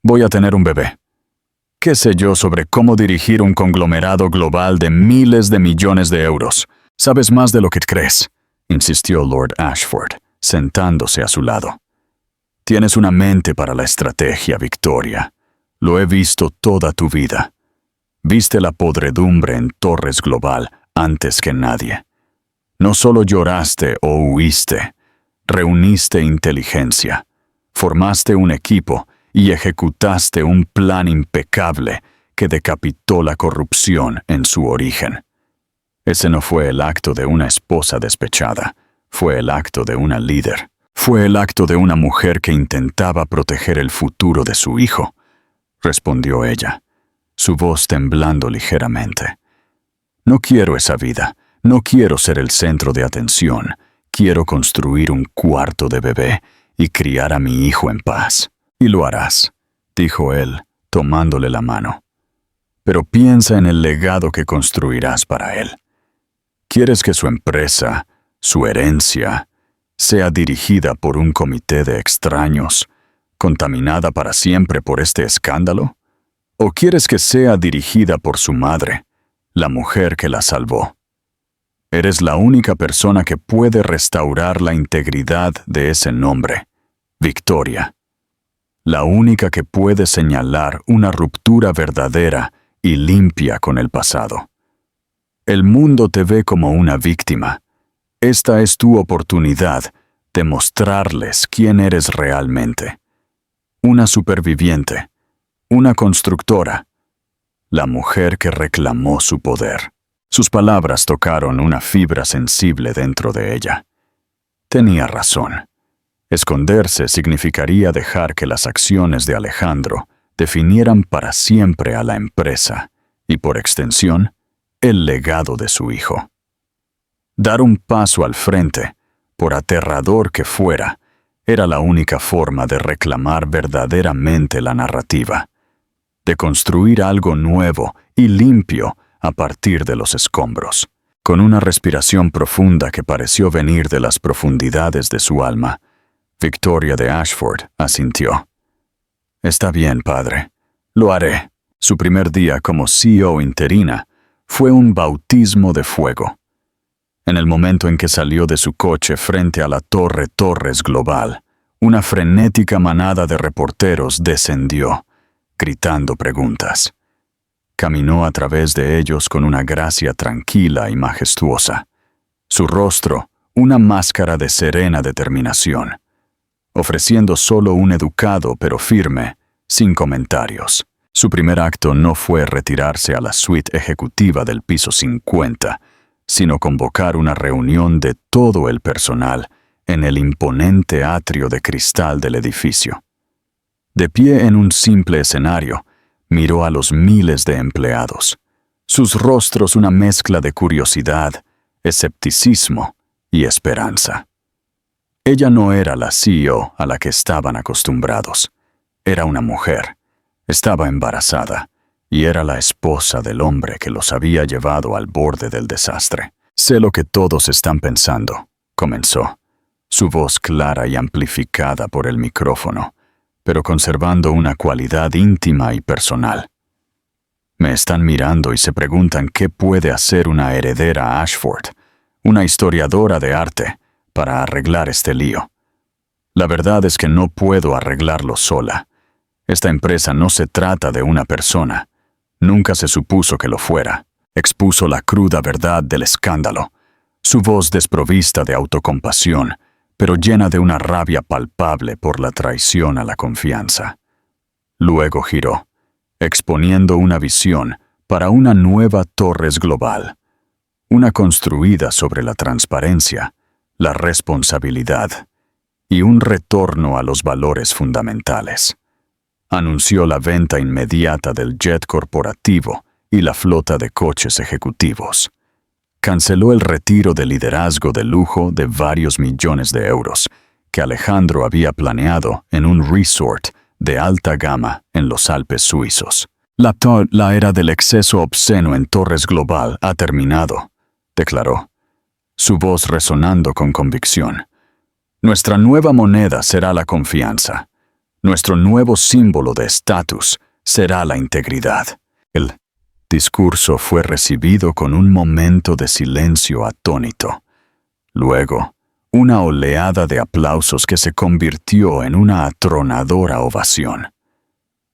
Voy a tener un bebé. ¿Qué sé yo sobre cómo dirigir un conglomerado global de miles de millones de euros? Sabes más de lo que crees, insistió Lord Ashford, sentándose a su lado. Tienes una mente para la estrategia, Victoria. Lo he visto toda tu vida. Viste la podredumbre en Torres Global antes que nadie. No solo lloraste o huiste, reuniste inteligencia, formaste un equipo y ejecutaste un plan impecable que decapitó la corrupción en su origen. Ese no fue el acto de una esposa despechada, fue el acto de una líder. Fue el acto de una mujer que intentaba proteger el futuro de su hijo, respondió ella, su voz temblando ligeramente. No quiero esa vida, no quiero ser el centro de atención, quiero construir un cuarto de bebé y criar a mi hijo en paz. Y lo harás, dijo él, tomándole la mano. Pero piensa en el legado que construirás para él. ¿Quieres que su empresa, su herencia, sea dirigida por un comité de extraños, contaminada para siempre por este escándalo? ¿O quieres que sea dirigida por su madre, la mujer que la salvó? Eres la única persona que puede restaurar la integridad de ese nombre, Victoria. La única que puede señalar una ruptura verdadera y limpia con el pasado. El mundo te ve como una víctima. Esta es tu oportunidad de mostrarles quién eres realmente. Una superviviente, una constructora, la mujer que reclamó su poder. Sus palabras tocaron una fibra sensible dentro de ella. Tenía razón. Esconderse significaría dejar que las acciones de Alejandro definieran para siempre a la empresa y, por extensión, el legado de su hijo. Dar un paso al frente, por aterrador que fuera, era la única forma de reclamar verdaderamente la narrativa, de construir algo nuevo y limpio a partir de los escombros. Con una respiración profunda que pareció venir de las profundidades de su alma, Victoria de Ashford asintió. Está bien, padre. Lo haré. Su primer día como CEO interina fue un bautismo de fuego. En el momento en que salió de su coche frente a la Torre Torres Global, una frenética manada de reporteros descendió, gritando preguntas. Caminó a través de ellos con una gracia tranquila y majestuosa. Su rostro, una máscara de serena determinación. ofreciendo solo un educado pero firme, sin comentarios. Su primer acto no fue retirarse a la suite ejecutiva del piso 50, sino convocar una reunión de todo el personal en el imponente atrio de cristal del edificio. De pie en un simple escenario, miró a los miles de empleados. Sus rostros una mezcla de curiosidad, escepticismo y esperanza. Ella no era la CEO a la que estaban acostumbrados. Era una mujer. Estaba embarazada y era la esposa del hombre que los había llevado al borde del desastre. «Sé lo que todos están pensando», comenzó, su voz clara y amplificada por el micrófono, pero conservando una cualidad íntima y personal. «Me están mirando y se preguntan qué puede hacer una heredera Ashford, una historiadora de arte, para arreglar este lío. La verdad es que no puedo arreglarlo sola. Esta empresa no se trata de una persona. Nunca se supuso que lo fuera». Expuso la cruda verdad del escándalo, su voz desprovista de autocompasión, pero llena de una rabia palpable por la traición a la confianza. Luego giró, exponiendo una visión para una nueva Torres global, una construida sobre la transparencia, la responsabilidad y un retorno a los valores fundamentales. Anunció la venta inmediata del jet corporativo y la flota de coches ejecutivos. Canceló el retiro de liderazgo de lujo de varios millones de euros que Alejandro había planeado en un resort de alta gama en los Alpes suizos. La era del exceso obsceno en Torres Global ha terminado», declaró, su voz resonando con convicción. «Nuestra nueva moneda será la confianza. Nuestro nuevo símbolo de estatus será la integridad». El discurso fue recibido con un momento de silencio atónito. Luego, una oleada de aplausos que se convirtió en una atronadora ovación.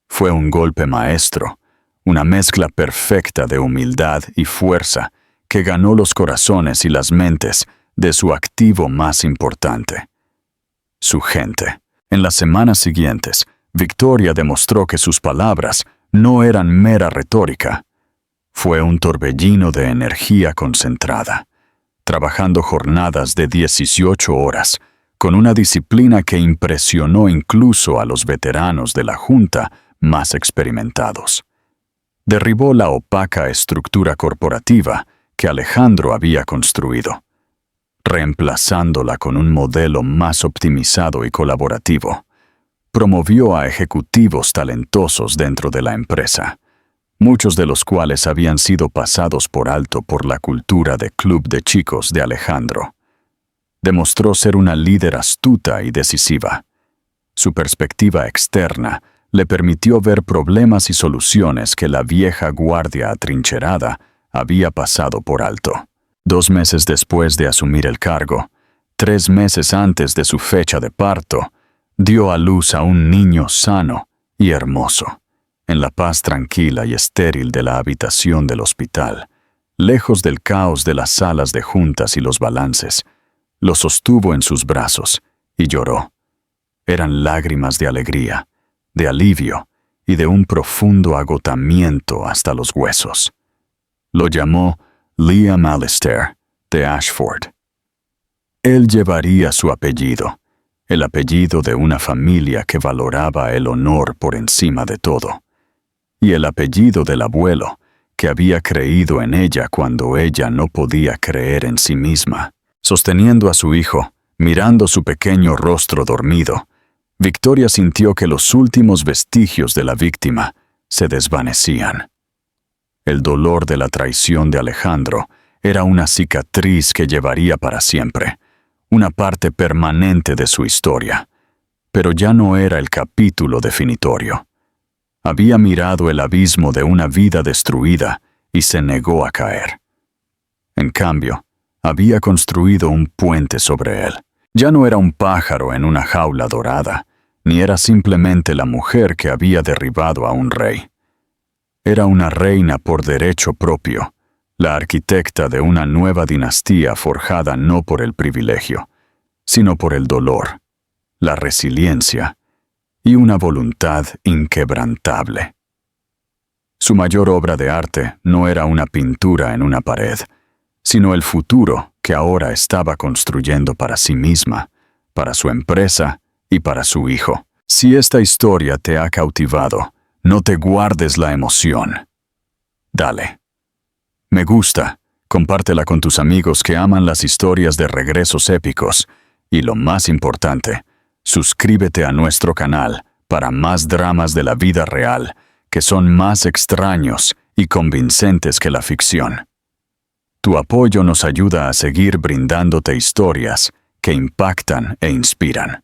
Fue un golpe maestro, una mezcla perfecta de humildad y fuerza que ganó los corazones y las mentes de su activo más importante: su gente. En las semanas siguientes, Victoria demostró que sus palabras no eran mera retórica. Fue un torbellino de energía concentrada, trabajando jornadas de 18 horas, con una disciplina que impresionó incluso a los veteranos de la Junta más experimentados. Derribó la opaca estructura corporativa que Alejandro había construido, reemplazándola con un modelo más optimizado y colaborativo. Promovió a ejecutivos talentosos dentro de la empresa, muchos de los cuales habían sido pasados por alto por la cultura de club de chicos de Alejandro. Demostró ser una líder astuta y decisiva. Su perspectiva externa le permitió ver problemas y soluciones que la vieja guardia atrincherada había pasado por alto. 2 meses después de asumir el cargo, 3 meses antes de su fecha de parto, dio a luz a un niño sano y hermoso, en la paz tranquila y estéril de la habitación del hospital, lejos del caos de las salas de juntas y los balances. Lo sostuvo en sus brazos y lloró. Eran lágrimas de alegría, de alivio y de un profundo agotamiento hasta los huesos. Lo llamó Liam Alistair de Ashford. Él llevaría su apellido, el apellido de una familia que valoraba el honor por encima de todo, y el apellido del abuelo, que había creído en ella cuando ella no podía creer en sí misma. Sosteniendo a su hijo, mirando su pequeño rostro dormido, Victoria sintió que los últimos vestigios de la víctima se desvanecían. El dolor de la traición de Alejandro era una cicatriz que llevaría para siempre, una parte permanente de su historia, pero ya no era el capítulo definitorio. Había mirado el abismo de una vida destruida y se negó a caer. En cambio, había construido un puente sobre él. Ya no era un pájaro en una jaula dorada, ni era simplemente la mujer que había derribado a un rey. Era una reina por derecho propio, la arquitecta de una nueva dinastía forjada no por el privilegio, sino por el dolor, la resiliencia y una voluntad inquebrantable. Su mayor obra de arte no era una pintura en una pared, sino el futuro que ahora estaba construyendo para sí misma, para su empresa y para su hijo. Si esta historia te ha cautivado, no te guardes la emoción. Dale. Me gusta, compártela con tus amigos que aman las historias de regresos épicos y, lo más importante, suscríbete a nuestro canal para más dramas de la vida real que son más extraños y convincentes que la ficción. Tu apoyo nos ayuda a seguir brindándote historias que impactan e inspiran.